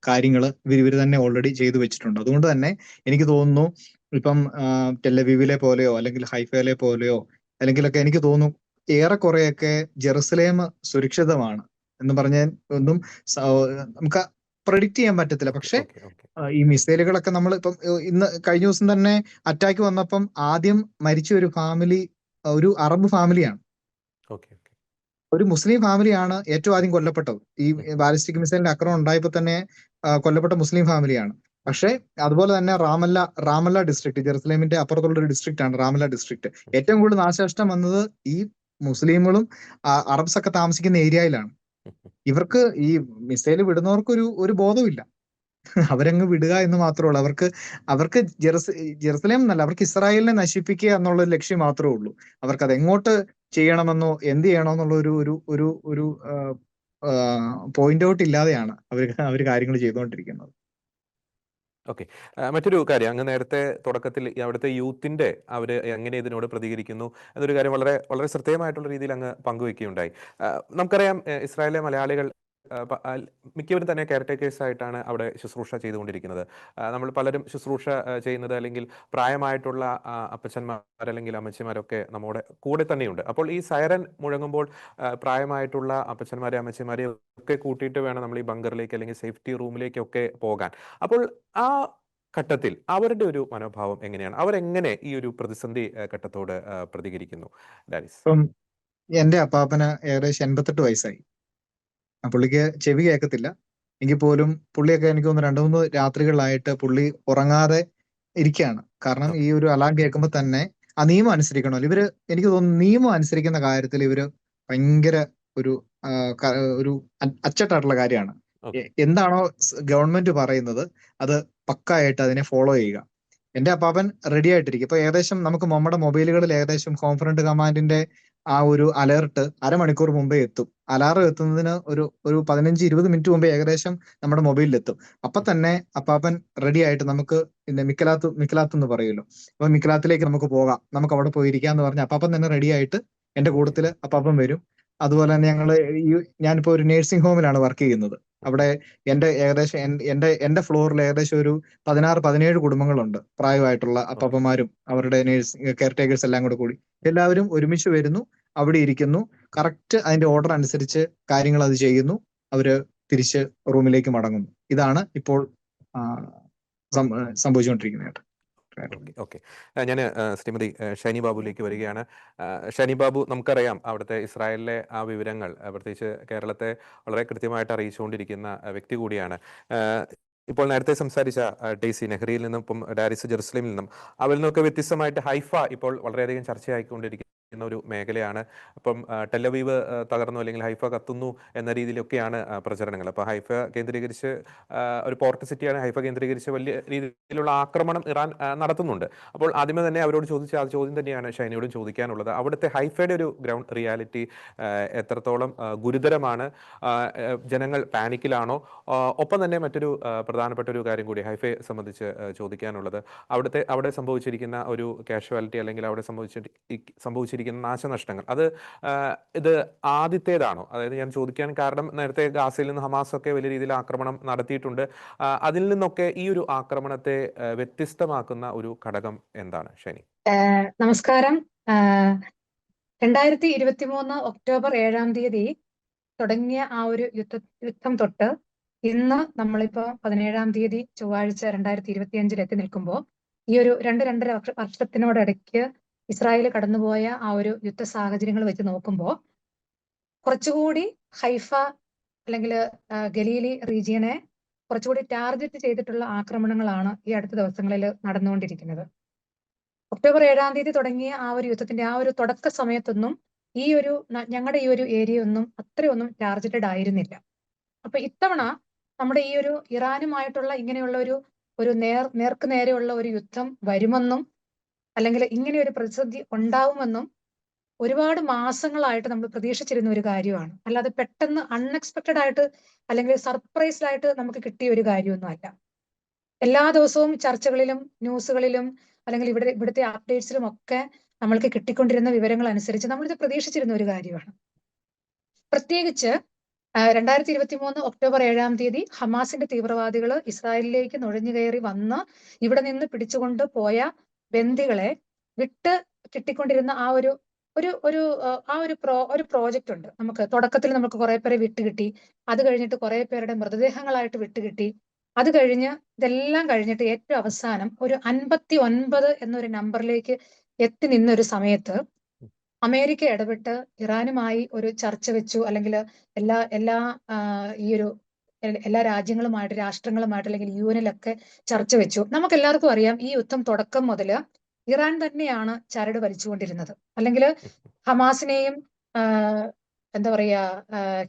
കാര്യങ്ങൾ ഇവർ തന്നെ ഓൾറെഡി ചെയ്തു വെച്ചിട്ടുണ്ട്. അതുകൊണ്ട് തന്നെ എനിക്ക് തോന്നുന്നു ഇപ്പം ടെലവീവിലെ പോലെയോ അല്ലെങ്കിൽ ഹൈഫയിലെ പോലെയോ അല്ലെങ്കിലൊക്കെ എനിക്ക് തോന്നുന്നു ഏറെക്കുറെയൊക്കെ ജെറുസലേം സുരക്ഷിതമാണ് എന്ന് പറഞ്ഞാൽ ഒന്നും നമുക്ക് പ്രഡിക്റ്റ് ചെയ്യാൻ പറ്റത്തില്ല. ഓക്കെ പക്ഷെ ഓക്കെ ഓക്കെ ഈ മിസൈലുകളൊക്കെ നമ്മൾ ഇപ്പം ഇന്ന് കഴിഞ്ഞ ദിവസം തന്നെ അറ്റാക്ക് വന്നപ്പം ആദ്യം മരിച്ച ഒരു ഫാമിലി ഒരു അറബ് ഫാമിലിയാണ്. ഓക്കെ ഓക്കെ ഒരു മുസ്ലിം ഫാമിലിയാണ് ഏറ്റവും ആദ്യം കൊല്ലപ്പെട്ടത്. ഈ ബാലിസ്റ്റിക് മിസൈലിന്റെ ആക്രമണം ഉണ്ടായപ്പോൾ തന്നെ കൊല്ലപ്പെട്ട മുസ്ലിം ഫാമിലിയാണ്. പക്ഷേ അതുപോലെ തന്നെ റാമല്ല ഡിസ്ട്രിക്ട്, ജെറുസലേമിന്റെ അപ്പുറത്തുള്ള ഒരു ഡിസ്ട്രിക്ട് ആണ് റാമല്ല ഡിസ്ട്രിക്ട്. ഏറ്റവും കൂടുതൽ നാശനഷ്ടം വന്നത് ഈ മുസ്ലിമുകളും അറബ്സ് ഒക്കെ താമസിക്കുന്ന ഏരിയയിലാണ്. ഇവർക്ക് ഈ മിസൈൽ വിടുന്നവർക്ക് ഒരു ബോധമില്ല. അവരങ്ങ് വിടുക എന്ന് മാത്രമേ ഉള്ളൂ. അവർക്ക് ജെറുസലേം എന്നല്ല, അവർക്ക് ഇസ്രായേലിനെ നശിപ്പിക്കുക എന്നുള്ള ഒരു ലക്ഷ്യം മാത്രമേ ഉള്ളൂ. അവർക്ക് അത് എങ്ങോട്ട് ചെയ്യണമെന്നോ എന്ത് ചെയ്യണോ എന്നുള്ള ഒരു പോയിന്റ് ഔട്ട് ഇല്ലാതെയാണ് അവർ കാര്യങ്ങൾ ചെയ്തുകൊണ്ടിരിക്കുന്നത്. ഓക്കെ. മറ്റൊരു കാര്യം, അങ്ങ് നേരത്തെ തുടക്കത്തിൽ അവിടുത്തെ യൂത്തിന്റെ അവർ എങ്ങനെ ഇതിനോട് പ്രതികരിക്കുന്നു എന്നൊരു കാര്യം വളരെ വളരെ ശ്രദ്ധേയമായിട്ടുള്ള രീതിയിൽ അങ്ങ് പങ്കുവെക്കുകയുണ്ടായി. നമുക്കറിയാം, ഇസ്രായേലിലെ മലയാളികൾ മിക്കവരും തന്നെ കെയർടേക്കേഴ്സ് ആയിട്ടാണ് അവിടെ ശുശ്രൂഷ ചെയ്തുകൊണ്ടിരിക്കുന്നത്. നമ്മൾ പലരും ശുശ്രൂഷ ചെയ്യുന്നത് അല്ലെങ്കിൽ പ്രായമായിട്ടുള്ള അപ്പച്ചന്മാർ അല്ലെങ്കിൽ അമ്മച്ചിമാരൊക്കെ നമ്മുടെ കൂടെ തന്നെയുണ്ട്. അപ്പോൾ ഈ സൈറൻ മുഴങ്ങുമ്പോൾ പ്രായമായിട്ടുള്ള അപ്പച്ചന്മാരെ അമ്മച്ചിമാരെ ഒക്കെ കൂട്ടിയിട്ട് വേണം നമ്മൾ ഈ ബങ്കറിലേക്ക് അല്ലെങ്കിൽ സേഫ്റ്റി റൂമിലേക്കൊക്കെ പോകാൻ. അപ്പോൾ ആ ഘട്ടത്തിൽ അവരുടെ ഒരു മനോഭാവം എങ്ങനെയാണ്? അവരെങ്ങനെ ഈ ഒരു പ്രതിസന്ധി ഘട്ടത്തോട് പ്രതികരിക്കുന്നു? ഡാനിസ്. ഇപ്പം എന്റെ അപ്പാപ്പന് ഏകദേശം 88 വയസ്സായി. പുള്ളിക്ക് ചെവി കേൾക്കത്തില്ല. എങ്കിൽ പോലും പുള്ളിയൊക്കെ എനിക്ക് തോന്നുന്നു 2-3 രാത്രികളിലായിട്ട് പുള്ളി ഉറങ്ങാതെ ഇരിക്കുകയാണ്. കാരണം ഈ ഒരു അലാം കേൾക്കുമ്പോൾ തന്നെ ആ നിയമം അനുസരിക്കണമല്ലോ. എനിക്ക് തോന്നുന്നു നിയമം അനുസരിക്കുന്ന കാര്യത്തിൽ ഇവര് ഭയങ്കര ഒരു ഒരു അച്ചട്ടായിട്ടുള്ള കാര്യമാണ്. എന്താണോ ഗവൺമെന്റ് പറയുന്നത് അത് പക്കായിട്ട് അതിനെ ഫോളോ ചെയ്യുക. എന്റെ അപ്പാപ്പൻ റെഡി ആയിട്ടിരിക്കും. ഇപ്പൊ ഏകദേശം നമുക്ക് നമ്മുടെ മൊബൈലുകളിൽ ഏകദേശം ഹോം ഫ്രണ്ട് കമാൻഡിന്റെ ആ ഒരു അലേർട്ട് അരമണിക്കൂർ മുമ്പേ എത്തും. അലാറം എത്തുന്നതിന് ഒരു 15-20 മിനിറ്റ് മുമ്പേ ഏകദേശം നമ്മുടെ മൊബൈലിൽ എത്തും. അപ്പൊ തന്നെ അപ്പാപ്പൻ റെഡി ആയിട്ട് നമുക്ക് പിന്നെ മിക്കലാത്ത് എന്ന് പറയുമല്ലോ, അപ്പൊ മിക്കലാത്തിലേക്ക് നമുക്ക് പോകാം, നമുക്ക് അവിടെ പോയിരിക്കാം എന്ന് പറഞ്ഞ് അപ്പാപ്പൻ തന്നെ റെഡി ആയിട്ട് എന്റെ കൂട്ടത്തില് അപ്പാപ്പൻ വരും. അതുപോലെ തന്നെ ഞാനിപ്പോ ഒരു നേഴ്സിംഗ് ഹോമിലാണ് വർക്ക് ചെയ്യുന്നത്. അവിടെ ഏകദേശം എന്റെ ഫ്ലോറിൽ ഏകദേശം ഒരു 16-17 കുടുംബങ്ങളുണ്ട്. പ്രായമായിട്ടുള്ള അപ്പാപ്പന്മാരും അവരുടെ കെയർടേക്കേഴ്സ് എല്ലാം കൂടി എല്ലാവരും ഒരുമിച്ച് വരുന്നു, അവിടെ ഇരിക്കുന്നു. കറക്റ്റ് അതിന്റെ ഓർഡർ അനുസരിച്ച് കാര്യങ്ങൾ അത് ചെയ്യുന്നു. അവര് തിരിച്ച് റൂമിലേക്ക് മടങ്ങുന്നു. ഇതാണ് ഇപ്പോൾ സംഭവിച്ചുകൊണ്ടിരിക്കുന്നത്. ഓക്കെ. ഞാൻ ശ്രീമതി ഷൈനി ബാബുവിലേക്ക് വരികയാണ്. ഷൈനി ബാബു, നമുക്കറിയാം അവിടുത്തെ ഇസ്രായേലിലെ ആ വിവരങ്ങൾ പ്രത്യേകിച്ച് കേരളത്തെ വളരെ കൃത്യമായിട്ട് അറിയിച്ചുകൊണ്ടിരിക്കുന്ന വ്യക്തി കൂടിയാണ്. ഇപ്പോൾ നേരത്തെ സംസാരിച്ച ഡെയ്സി നെഹ്റിയിൽ നിന്നും ഇപ്പം ഡാരിസ് ജെറുസലേമിൽ നിന്നും അവരിൽ നിന്നൊക്കെ വ്യത്യസ്തമായിട്ട് ഹൈഫ ഇപ്പോൾ വളരെയധികം ചർച്ചയായിക്കൊണ്ടിരിക്കുന്ന ഒരു മേഖലയാണ്. അപ്പം ടെലവീവ് തകർന്നു അല്ലെങ്കിൽ ഹൈഫ കത്തുന്നു എന്ന രീതിയിലൊക്കെയാണ് പ്രചരണങ്ങൾ. അപ്പോൾ ഹൈഫ കേന്ദ്രീകരിച്ച് ഒരു പോർട്ട് സിറ്റിയാണ്, ഹൈഫ കേന്ദ്രീകരിച്ച് വലിയ രീതിയിലുള്ള ആക്രമണം ഇറാൻ നടത്തുന്നുണ്ട്. അപ്പോൾ ആദ്യമേ തന്നെ അവരോട് ചോദിച്ച ആ ചോദ്യം തന്നെയാണ് ഷൈനിയോടും ചോദിക്കാനുള്ളത്. അവിടുത്തെ ഹൈഫയുടെ ഒരു ഗ്രൗണ്ട് റിയാലിറ്റി എത്രത്തോളം ഗുരുതരമാണ്? ജനങ്ങൾ പാനിക്കിലാണോ? ഒപ്പം തന്നെ മറ്റൊരു പ്രധാനപ്പെട്ട ഒരു കാര്യം കൂടി ഹൈഫയെ സംബന്ധിച്ച് ചോദിക്കാനുള്ളത്, അവിടെ സംഭവിച്ചിരിക്കുന്ന ഒരു കാഷ്വാലിറ്റി അല്ലെങ്കിൽ അവിടെ സംഭവിച്ചിരിക്കുന്ന നാശനഷ്ടങ്ങൾ ഇത് ആദ്യത്തേതാണോ? അതായത് ഞാൻ ചോദിക്കാൻ കാരണം, നേരത്തെ ഗാസയിൽ നിന്ന് ഹമാസ് ഒക്കെ വലിയ രീതിയിൽ ആക്രമണം നടത്തിയിട്ടുണ്ട്. അതിൽ നിന്നൊക്കെ ഈ ഒരു ആക്രമണത്തെ വ്യത്യസ്തമാക്കുന്ന ഒരു ഘടകം എന്താണ് ഷൈനി? നമസ്കാരം. 2023 ഒക്ടോബർ 7-ാം തീയതി തുടങ്ങിയ ആ ഒരു യുദ്ധം തൊട്ട് ഇന്ന് നമ്മളിപ്പോ 17-ാം തീയതി ചൊവ്വാഴ്ച 2025 എത്തി നിൽക്കുമ്പോൾ ഈ ഒരു 2-2.5 വർഷത്തിനോടിടയ്ക്ക് ഇസ്രായേൽ കടന്നുപോയ ആ ഒരു യുദ്ധ സാഹചര്യങ്ങൾ വെച്ച് നോക്കുമ്പോൾ കുറച്ചുകൂടി ഹൈഫ അല്ലെങ്കിൽ ഗലീലി റീജിയനെ കുറച്ചുകൂടി ടാർഗറ്റ് ചെയ്തിട്ടുള്ള ആക്രമണങ്ങളാണ് ഈ അടുത്ത ദിവസങ്ങളിൽ നടന്നുകൊണ്ടിരിക്കുന്നത്. ഒക്ടോബർ 7-ാം തീയതി തുടങ്ങിയ ആ ഒരു യുദ്ധത്തിന്റെ ആ ഒരു തുടക്ക സമയത്തൊന്നും ഞങ്ങളുടെ ഈ ഒരു ഏരിയ ഒന്നും അത്രയൊന്നും ടാർഗറ്റഡ് ആയിരുന്നില്ല. അപ്പൊ ഇത്തവണ നമ്മുടെ ഈ ഒരു ഇറാനുമായിട്ടുള്ള ഇങ്ങനെയുള്ള ഒരു നേർക്ക് നേരെയുള്ള ഒരു യുദ്ധം വരുമെന്നും അല്ലെങ്കിൽ ഇങ്ങനെ ഒരു പ്രതിസന്ധി ഉണ്ടാവുമെന്നും ഒരുപാട് മാസങ്ങളായിട്ട് നമ്മൾ പ്രതീക്ഷിച്ചിരുന്ന ഒരു കാര്യമാണ്. അല്ലാതെ പെട്ടെന്ന് അൺഎക്സ്പെക്റ്റഡ് ആയിട്ട് അല്ലെങ്കിൽ സർപ്രൈസ്ഡ് ആയിട്ട് നമുക്ക് കിട്ടിയ ഒരു കാര്യമൊന്നും അല്ല. എല്ലാ ദിവസവും ചർച്ചകളിലും ന്യൂസുകളിലും അല്ലെങ്കിൽ ഇവിടുത്തെ അപ്ഡേറ്റ്സിലും ഒക്കെ നമ്മൾക്ക് കിട്ടിക്കൊണ്ടിരുന്ന വിവരങ്ങൾ അനുസരിച്ച് നമ്മളിത് പ്രതീക്ഷിച്ചിരുന്ന ഒരു കാര്യമാണ്. പ്രത്യേകിച്ച് 2023 ഒക്ടോബർ 7-ാം തീയതി ഹമാസിന്റെ തീവ്രവാദികൾ ഇസ്രായേലിലേക്ക് നുഴഞ്ഞു കയറി വന്ന് ഇവിടെ നിന്ന് പിടിച്ചുകൊണ്ട് പോയ ബന്ദികളെ വിട്ട് കിട്ടിക്കൊണ്ടിരുന്ന ആ ഒരു ഒരു പ്രോജക്റ്റ് ഉണ്ട്. നമുക്ക് തുടക്കത്തിൽ നമുക്ക് കുറെ പേരെ വിട്ടുകിട്ടി. അത് കഴിഞ്ഞിട്ട് കുറെ പേരുടെ മൃതദേഹങ്ങളായിട്ട് വിട്ടുകിട്ടി. അത് കഴിഞ്ഞ് ഇതെല്ലാം കഴിഞ്ഞിട്ട് ഏറ്റവും അവസാനം ഒരു 59 എന്നൊരു നമ്പറിലേക്ക് എത്തി നിന്ന ഒരു സമയത്ത് അമേരിക്ക ഇടപെട്ട് ഇറാനുമായി ഒരു ചർച്ച വെച്ചു. അല്ലെങ്കിൽ എല്ലാ എല്ലാ എല്ലാ രാഷ്ട്രങ്ങളുമായിട്ട് അല്ലെങ്കിൽ യുഎനിലൊക്കെ ചർച്ച വെച്ചു. നമുക്ക് എല്ലാവർക്കും അറിയാം ഈ യുദ്ധം തുടക്കം മുതൽ ഇറാൻ തന്നെയാണ് ചരട് വലിച്ചുകൊണ്ടിരുന്നത്. അല്ലെങ്കിൽ ഹമാസിനെയും എന്താ പറയാ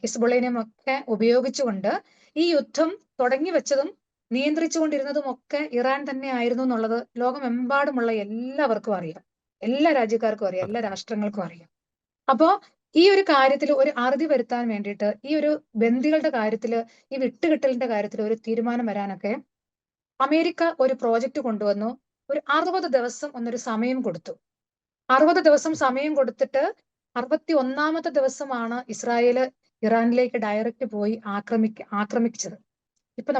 ഹിസ്ബുള്ളനെയും ഒക്കെ ഉപയോഗിച്ചുകൊണ്ട് ഈ യുദ്ധം തുടങ്ങി വെച്ചതും നിയന്ത്രിച്ചുകൊണ്ടിരുന്നതും ഒക്കെ ഇറാൻ തന്നെ ആയിരുന്നു എന്നുള്ളത് ലോകമെമ്പാടുമുള്ള എല്ലാവർക്കും അറിയാം. എല്ലാ രാജ്യക്കാർക്കും അറിയാം, എല്ലാ രാഷ്ട്രങ്ങൾക്കും അറിയാം. അപ്പോ ഈ ഒരു കാര്യത്തിൽ ഒരു അറുതി വരുത്താൻ വേണ്ടിയിട്ട് ഈ ഒരു ബന്ദികളുടെ കാര്യത്തിൽ, ഈ വിട്ടുകിട്ടലിന്റെ കാര്യത്തിൽ ഒരു തീരുമാനം വരാനൊക്കെ അമേരിക്ക ഒരു പ്രോജക്റ്റ് കൊണ്ടുവന്നു. ഒരു 60 ദിവസം എന്നൊരു സമയം കൊടുത്തു. 60 ദിവസം സമയം കൊടുത്തിട്ട് 61ാമത്തെ ദിവസമാണ് ഇസ്രായേല് ഇറാനിലേക്ക് ഡയറക്റ്റ് പോയി ആക്രമിച്ചത്. ഇപ്പൊ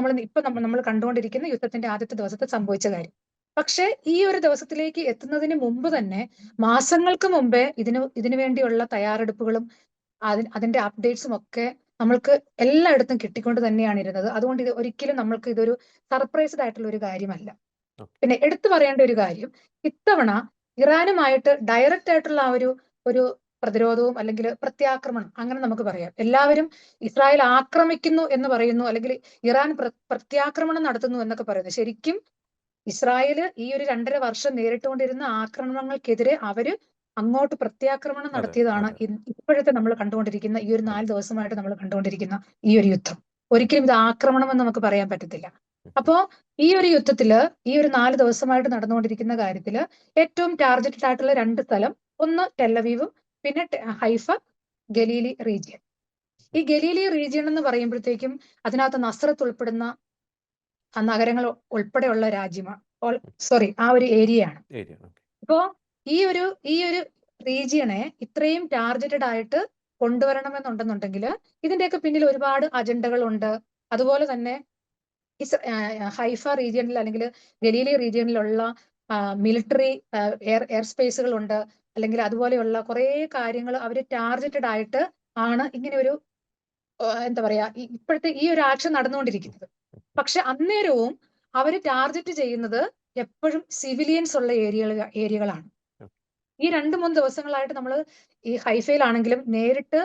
നമ്മൾ കണ്ടുകൊണ്ടിരിക്കുന്ന യുദ്ധത്തിന്റെ ആദ്യത്തെ ദിവസത്തെ സംഭവിച്ച കാര്യം. പക്ഷെ ഈ ഒരു ദിവസത്തിലേക്ക് എത്തുന്നതിന് മുമ്പ് തന്നെ മാസങ്ങൾക്ക് മുമ്പേ ഇതിനു വേണ്ടിയുള്ള തയ്യാറെടുപ്പുകളും അതിന്റെ അപ്ഡേറ്റ്സും ഒക്കെ നമ്മൾക്ക് എല്ലായിടത്തും കിട്ടിക്കൊണ്ട് തന്നെയാണ് ഇരുന്നത്. അതുകൊണ്ട് ഇത് ഒരിക്കലും നമ്മൾക്ക് ഇതൊരു സർപ്രൈസ്ഡ് ആയിട്ടുള്ള ഒരു കാര്യമല്ല. പിന്നെ എടുത്തു പറയേണ്ട ഒരു കാര്യം, ഇത്തവണ ഇറാനുമായിട്ട് ഡയറക്റ്റ് ആയിട്ടുള്ള ആ ഒരു പ്രതിരോധവും അല്ലെങ്കിൽ പ്രത്യാക്രമണം അങ്ങനെ നമുക്ക് പറയാം. എല്ലാവരും ഇസ്രായേൽ ആക്രമിക്കുന്നു എന്ന് പറയുന്നു, അല്ലെങ്കിൽ ഇറാൻ പ്രത്യാക്രമണം നടത്തുന്നു എന്നൊക്കെ പറയുന്നു. ശരിക്കും ഇസ്രായേല് ഈ ഒരു 2.5 വർഷം നേരിട്ടുകൊണ്ടിരുന്ന ആക്രമണങ്ങൾക്കെതിരെ അവര് അങ്ങോട്ട് പ്രത്യാക്രമണം നടത്തിയതാണ് ഇപ്പോഴത്തെ നമ്മൾ കണ്ടുകൊണ്ടിരിക്കുന്ന ഈ ഒരു 4 ദിവസമായിട്ട് നമ്മൾ കണ്ടുകൊണ്ടിരിക്കുന്ന ഈ ഒരു യുദ്ധം. ഒരിക്കലും ഇത് ആക്രമണം എന്ന് നമുക്ക് പറയാൻ പറ്റത്തില്ല. അപ്പോ ഈ ഒരു യുദ്ധത്തില് ഈ ഒരു 4 ദിവസമായിട്ട് നടന്നുകൊണ്ടിരിക്കുന്ന കാര്യത്തില് ഏറ്റവും ടാർഗറ്റഡ് ആയിട്ടുള്ള 2 സ്ഥലം, ഒന്ന് ടെലവീവും പിന്നെ ഹൈഫ, ഗലീലി റീജിയൻ. ഈ ഗലീലി റീജിയൻ എന്ന് പറയുമ്പോഴത്തേക്കും അതിനകത്ത് നസ്രത്ത് ഉൾപ്പെടുന്ന നഗരങ്ങൾ ഉൾപ്പെടെയുള്ള ആ ഒരു ഏരിയയാണ്. അപ്പോ ഈ ഒരു റീജിയനെ ഇത്രയും ടാർഗറ്റഡ് ആയിട്ട് കൊണ്ടുവരണമെന്നുണ്ടെന്നുണ്ടെങ്കിൽ ഇതിന്റെയൊക്കെ പിന്നിൽ ഒരുപാട് അജണ്ടകളുണ്ട്. അതുപോലെ തന്നെ ഹൈഫ റീജിയനിൽ അല്ലെങ്കിൽ ഗലീലി റീജിയനിലുള്ള മിലിറ്ററി എയർ സ്പേസുകളുണ്ട്. അല്ലെങ്കിൽ അതുപോലെയുള്ള കുറെ കാര്യങ്ങൾ അവര് ടാർഗറ്റഡ് ആയിട്ട് ആണ് ഇങ്ങനെ ഒരു എന്താ പറയാ ഇപ്പോഴത്തെ ഈ ഒരു ആക്ഷൻ നടന്നുകൊണ്ടിരിക്കുന്നത്. പക്ഷെ അന്നേരവും അവര് ടാർഗറ്റ് ചെയ്യുന്നത് എപ്പോഴും സിവിലിയൻസ് ഉള്ള ഏരിയകളാണ്. ഈ 2-3 ദിവസങ്ങളായിട്ട് നമ്മൾ ഈ ഹൈഫയിലാണെങ്കിലും നേരിട്ട്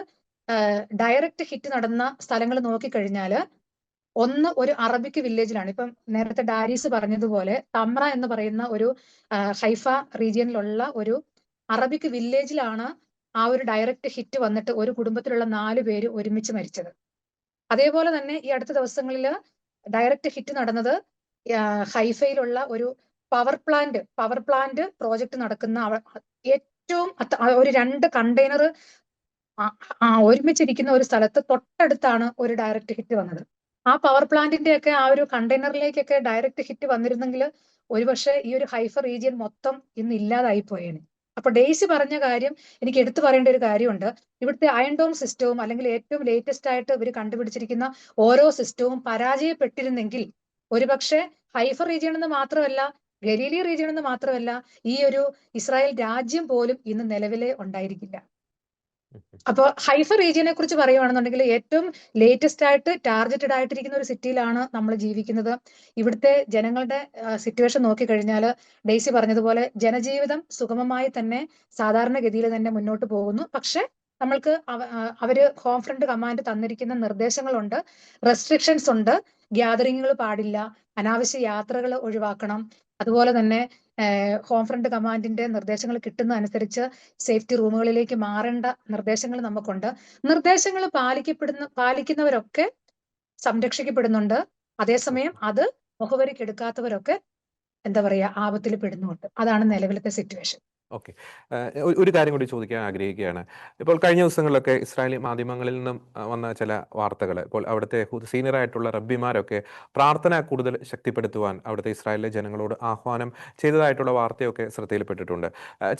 ഡയറക്റ്റ് ഹിറ്റ് നടന്ന സ്ഥലങ്ങൾ നോക്കിക്കഴിഞ്ഞാല് ഒന്ന് ഒരു അറബിക് വില്ലേജിലാണ്. ഇപ്പം നേരത്തെ ഡാരീസ് പറഞ്ഞതുപോലെ തമ്ര എന്ന് പറയുന്ന ഒരു ഹൈഫ റീജിയനിലുള്ള ഒരു അറബിക് വില്ലേജിലാണ് ആ ഒരു ഡയറക്റ്റ് ഹിറ്റ് വന്നിട്ട് ഒരു കുടുംബത്തിലുള്ള 4 പേര് ഒരുമിച്ച് മരിച്ചത്. അതേപോലെ തന്നെ ഈ അടുത്ത ദിവസങ്ങളിൽ ഡയറക്റ്റ് ഹിറ്റ് നടന്നത് ഹൈഫയിലുള്ള ഒരു പവർ പ്ലാന്റ് പ്രോജക്റ്റ് നടക്കുന്ന ഏറ്റവും ഒരു 2 കണ്ടെയ്നർ ഒരുമിച്ചിരിക്കുന്ന ഒരു സ്ഥലത്ത് തൊട്ടടുത്താണ് ഒരു ഡയറക്റ്റ് ഹിറ്റ് വന്നത്. ആ പവർ പ്ലാന്റിന്റെ ഒക്കെ ആ ഒരു കണ്ടെയ്നറിലേക്കൊക്കെ ഡയറക്റ്റ് ഹിറ്റ് വന്നിരുന്നെങ്കിൽ ഒരുപക്ഷെ ഈ ഒരു ഹൈഫ റീജിയൻ മൊത്തം ഇന്ന് ഇല്ലാതായി പോയേനെ. അപ്പൊ ഡെയ്സി പറഞ്ഞ കാര്യം എനിക്ക് എടുത്തു പറയേണ്ട ഒരു കാര്യമുണ്ട്. ഇവിടുത്തെ അയൺ ഡോം സിസ്റ്റവും അല്ലെങ്കിൽ ഏറ്റവും ലേറ്റസ്റ്റ് ആയിട്ട് ഇവർ കണ്ടുപിടിച്ചിരിക്കുന്ന ഓരോ സിസ്റ്റവും പരാജയപ്പെട്ടിരുന്നെങ്കിൽ ഒരുപക്ഷെ ഹൈഫ റീജിയൻ എന്ന് മാത്രമല്ല, ഗലീലി റീജിയൻ എന്ന് മാത്രമല്ല, ഈ ഒരു ഇസ്രായേൽ രാജ്യം പോലും ഇന്ന് നിലവിലെ ഉണ്ടായിരിക്കില്ല. അപ്പൊ ഹൈഫ റീജിയനെ കുറിച്ച് പറയുകയാണെന്നുണ്ടെങ്കിൽ ഏറ്റവും ലേറ്റസ്റ്റ് ആയിട്ട് ടാർഗറ്റഡ് ആയിട്ടിരിക്കുന്ന ഒരു സിറ്റിയിലാണ് നമ്മൾ ജീവിക്കുന്നത്. ഇവിടുത്തെ ജനങ്ങളുടെ സിറ്റുവേഷൻ നോക്കിക്കഴിഞ്ഞാൽ ഡെയ്സി പറഞ്ഞതുപോലെ ജനജീവിതം സുഗമമായി തന്നെ സാധാരണഗതിയിൽ തന്നെ മുന്നോട്ട് പോകുന്നു. പക്ഷെ നമ്മൾക്ക് അവര് ഹോം ഫ്രണ്ട് കമാൻഡ് തന്നിരിക്കുന്ന നിർദ്ദേശങ്ങളുണ്ട്, റെസ്ട്രിക്ഷൻസ് ഉണ്ട്. ഗ്യാതറിങ്ങുകൾ പാടില്ല, അനാവശ്യ യാത്രകൾ ഒഴിവാക്കണം. അതുപോലെ തന്നെ ഹോം ഫ്രണ്ട് കമാൻഡിന്റെ നിർദ്ദേശങ്ങൾ കിട്ടുന്ന അനുസരിച്ച് സേഫ്റ്റി റൂമുകളിലേക്ക് മാറേണ്ട നിർദ്ദേശങ്ങൾ നമുക്കുണ്ട്. നിർദ്ദേശങ്ങൾ പാലിക്കുന്നവരൊക്കെ സംരക്ഷിക്കപ്പെടുന്നുണ്ട്. അതേസമയം അത് മുഖവരിക്കെടുക്കാത്തവരൊക്കെ എന്താ പറയാ ആപത്തിൽ പെടുന്നുണ്ട്. അതാണ് നിലവിലത്തെ സിറ്റുവേഷൻ. ഓക്കെ, ഒരു കാര്യം കൂടി ചോദിക്കാൻ ആഗ്രഹിക്കുകയാണ്. ഇപ്പോൾ കഴിഞ്ഞ ദിവസങ്ങളിലൊക്കെ ഇസ്രായേലി മാധ്യമങ്ങളിൽ നിന്നും വന്ന ചില വാർത്തകൾ, ഇപ്പോൾ അവിടുത്തെ സീനിയർ ആയിട്ടുള്ള റബ്ബിമാരൊക്കെ പ്രാർത്ഥന കൂടുതൽ ശക്തിപ്പെടുത്തുവാൻ അവിടുത്തെ ഇസ്രായേലിലെ ജനങ്ങളോട് ആഹ്വാനം ചെയ്തതായിട്ടുള്ള വാർത്തയൊക്കെ ശ്രദ്ധയിൽപ്പെട്ടിട്ടുണ്ട്.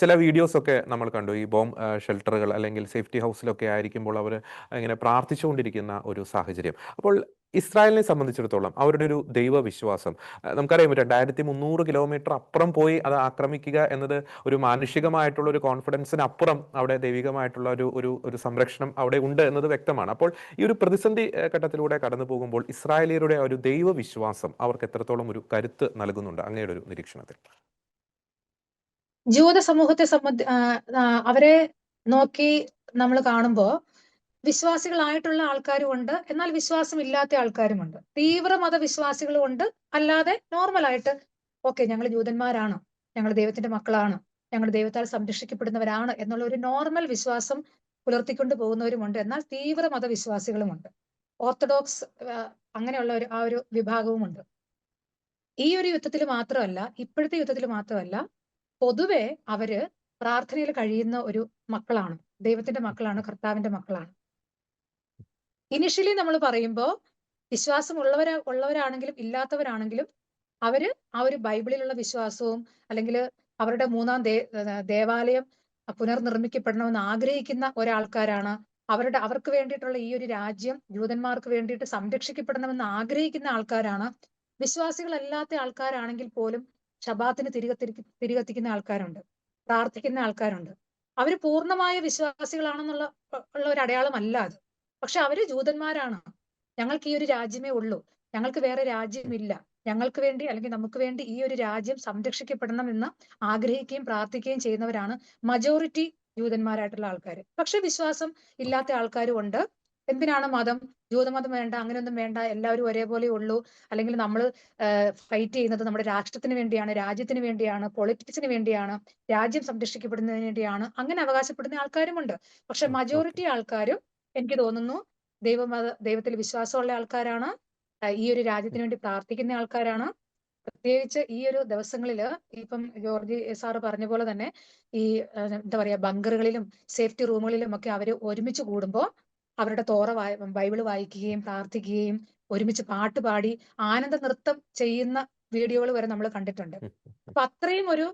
ചില വീഡിയോസൊക്കെ നമ്മൾ കണ്ടു. ഈ ബോംബ് ഷെൽട്ടറുകൾ അല്ലെങ്കിൽ സേഫ്റ്റി ഹൗസിലൊക്കെ ആയിരിക്കുമ്പോൾ അവർ ഇങ്ങനെ പ്രാർത്ഥിച്ചുകൊണ്ടിരിക്കുന്ന ഒരു സാഹചര്യം. അപ്പോൾ ഇസ്രായേലിനെ സംബന്ധിച്ചിടത്തോളം അവരുടെ ഒരു ദൈവവിശ്വാസം, നമുക്കറിയാം 2300 കിലോമീറ്റർ അപ്പുറം പോയി അത് ആക്രമിക്കുക എന്നത് ഒരു മാനുഷികമായിട്ടുള്ള ഒരു കോൺഫിഡൻസിന് അപ്പുറം അവിടെ ദൈവികമായിട്ടുള്ള ഒരു ഒരു ഒരു സംരക്ഷണം അവിടെ ഉണ്ട് എന്നത് വ്യക്തമാണ്. അപ്പോൾ ഈ ഒരു പ്രതിസന്ധി ഘട്ടത്തിലൂടെ കടന്നു പോകുമ്പോൾ ഇസ്രായേലിയരുടെ ഒരു ദൈവവിശ്വാസം അവർക്ക് എത്രത്തോളം ഒരു കരുത്ത് നൽകുന്നുണ്ട് അങ്ങയുടെ ഒരു നിരീക്ഷണത്തിൽ? ജൂത സമൂഹത്തെ അവരെ നോക്കി നമ്മൾ കാണുമ്പോൾ വിശ്വാസികളായിട്ടുള്ള ആൾക്കാരും ഉണ്ട്, എന്നാൽ വിശ്വാസമില്ലാത്ത ആൾക്കാരുമുണ്ട്. തീവ്ര മതവിശ്വാസികളും ഉണ്ട്, അല്ലാതെ നോർമലായിട്ട് ഓക്കെ ഞങ്ങൾ ജൂതന്മാരാണ്, ഞങ്ങൾ ദൈവത്തിന്റെ മക്കളാണ്, ഞങ്ങൾ ദൈവത്താൽ സംരക്ഷിക്കപ്പെടുന്നവരാണ് എന്നുള്ള ഒരു നോർമൽ വിശ്വാസം പുലർത്തിക്കൊണ്ട് പോകുന്നവരുമുണ്ട്. എന്നാൽ തീവ്ര മതവിശ്വാസികളുമുണ്ട്, ഓർത്തഡോക്സ് അങ്ങനെയുള്ള ആ ഒരു വിഭാഗവുമുണ്ട്. ഈ ഒരു യുദ്ധത്തിൽ മാത്രമല്ല, ഇപ്പോഴത്തെ യുദ്ധത്തിൽ മാത്രമല്ല, പൊതുവെ അവര് പ്രാർത്ഥനയിൽ കഴിയുന്ന ഒരു മക്കളാണ്, ദൈവത്തിന്റെ മക്കളാണ്, കർത്താവിന്റെ മക്കളാണ്. ഇനിഷ്യലി നമ്മൾ പറയുമ്പോൾ ഉള്ളവരാണെങ്കിലും ഇല്ലാത്തവരാണെങ്കിലും അവര് ആ ഒരു ബൈബിളിലുള്ള വിശ്വാസവും അല്ലെങ്കിൽ അവരുടെ മൂന്നാം ദേവാലയം പുനർനിർമ്മിക്കപ്പെടണമെന്ന് ആഗ്രഹിക്കുന്ന ഒരാൾക്കാരാണ്. അവർക്ക് വേണ്ടിയിട്ടുള്ള ഈ ഒരു രാജ്യം ജൂതന്മാർക്ക് വേണ്ടിയിട്ട് സംരക്ഷിക്കപ്പെടണമെന്ന് ആഗ്രഹിക്കുന്ന ആൾക്കാരാണ്. വിശ്വാസികളല്ലാത്ത ആൾക്കാരാണെങ്കിൽ പോലും ശബാത്തിന് തിരികത്തിക്കുന്ന ആൾക്കാരുണ്ട്, പ്രാർത്ഥിക്കുന്ന ആൾക്കാരുണ്ട്. അവര് പൂർണ്ണമായ വിശ്വാസികളാണെന്നുള്ള ഒരു അടയാളമല്ല അത്. പക്ഷെ അവര് ജൂതന്മാരാണ്. ഞങ്ങൾക്ക് ഈ ഒരു രാജ്യമേ ഉള്ളൂ, ഞങ്ങൾക്ക് വേറെ രാജ്യമില്ല, ഞങ്ങൾക്ക് വേണ്ടി അല്ലെങ്കിൽ നമുക്ക് വേണ്ടി ഈ ഒരു രാജ്യം സംരക്ഷിക്കപ്പെടണം എന്ന് ആഗ്രഹിക്കുകയും പ്രാർത്ഥിക്കുകയും ചെയ്യുന്നവരാണ് മജോറിറ്റി ജൂതന്മാരായിട്ടുള്ള ആൾക്കാർ. പക്ഷെ വിശ്വാസം ഇല്ലാത്ത ആൾക്കാരും ഉണ്ട്. എന്തിനാണ് മതം, ജൂതമതം വേണ്ട, അങ്ങനെയൊന്നും വേണ്ട, എല്ലാവരും ഒരേപോലെ ഉള്ളൂ, അല്ലെങ്കിൽ നമ്മൾ ഫൈറ്റ് ചെയ്യുന്നത് നമ്മുടെ രാഷ്ട്രത്തിന് വേണ്ടിയാണ്, രാജ്യത്തിന് വേണ്ടിയാണ്, പൊളിറ്റിക്സിന് വേണ്ടിയാണ്, രാജ്യം സംരക്ഷിക്കപ്പെടുന്നതിന് വേണ്ടിയാണ്, അങ്ങനെ അവകാശപ്പെടുന്ന ആൾക്കാരുമുണ്ട്. പക്ഷെ മജോറിറ്റി ആൾക്കാരും എനിക്ക് തോന്നുന്നു ദൈവത്തിൽ വിശ്വാസമുള്ള ആൾക്കാരാണ്, ഈ ഒരു രാജ്യത്തിന് വേണ്ടി പ്രാർത്ഥിക്കുന്ന ആൾക്കാരാണ്. പ്രത്യേകിച്ച് ഈ ഒരു ദിവസങ്ങളില് ഇപ്പം ജോർജ് സാറ് പറഞ്ഞ പോലെ തന്നെ ഈ എന്താ പറയാ ബങ്കറുകളിലും സേഫ്റ്റി റൂമുകളിലും ഒക്കെ അവര് ഒരുമിച്ച് കൂടുമ്പോൾ അവരുടെ ബൈബിള് വായിക്കുകയും പ്രാർത്ഥിക്കുകയും ഒരുമിച്ച് പാട്ട് പാടി ആനന്ദ നൃത്തം ചെയ്യുന്ന വീഡിയോകൾ വരെ നമ്മൾ കണ്ടിട്ടുണ്ട്. അപ്പൊ അത്രയും ഒരു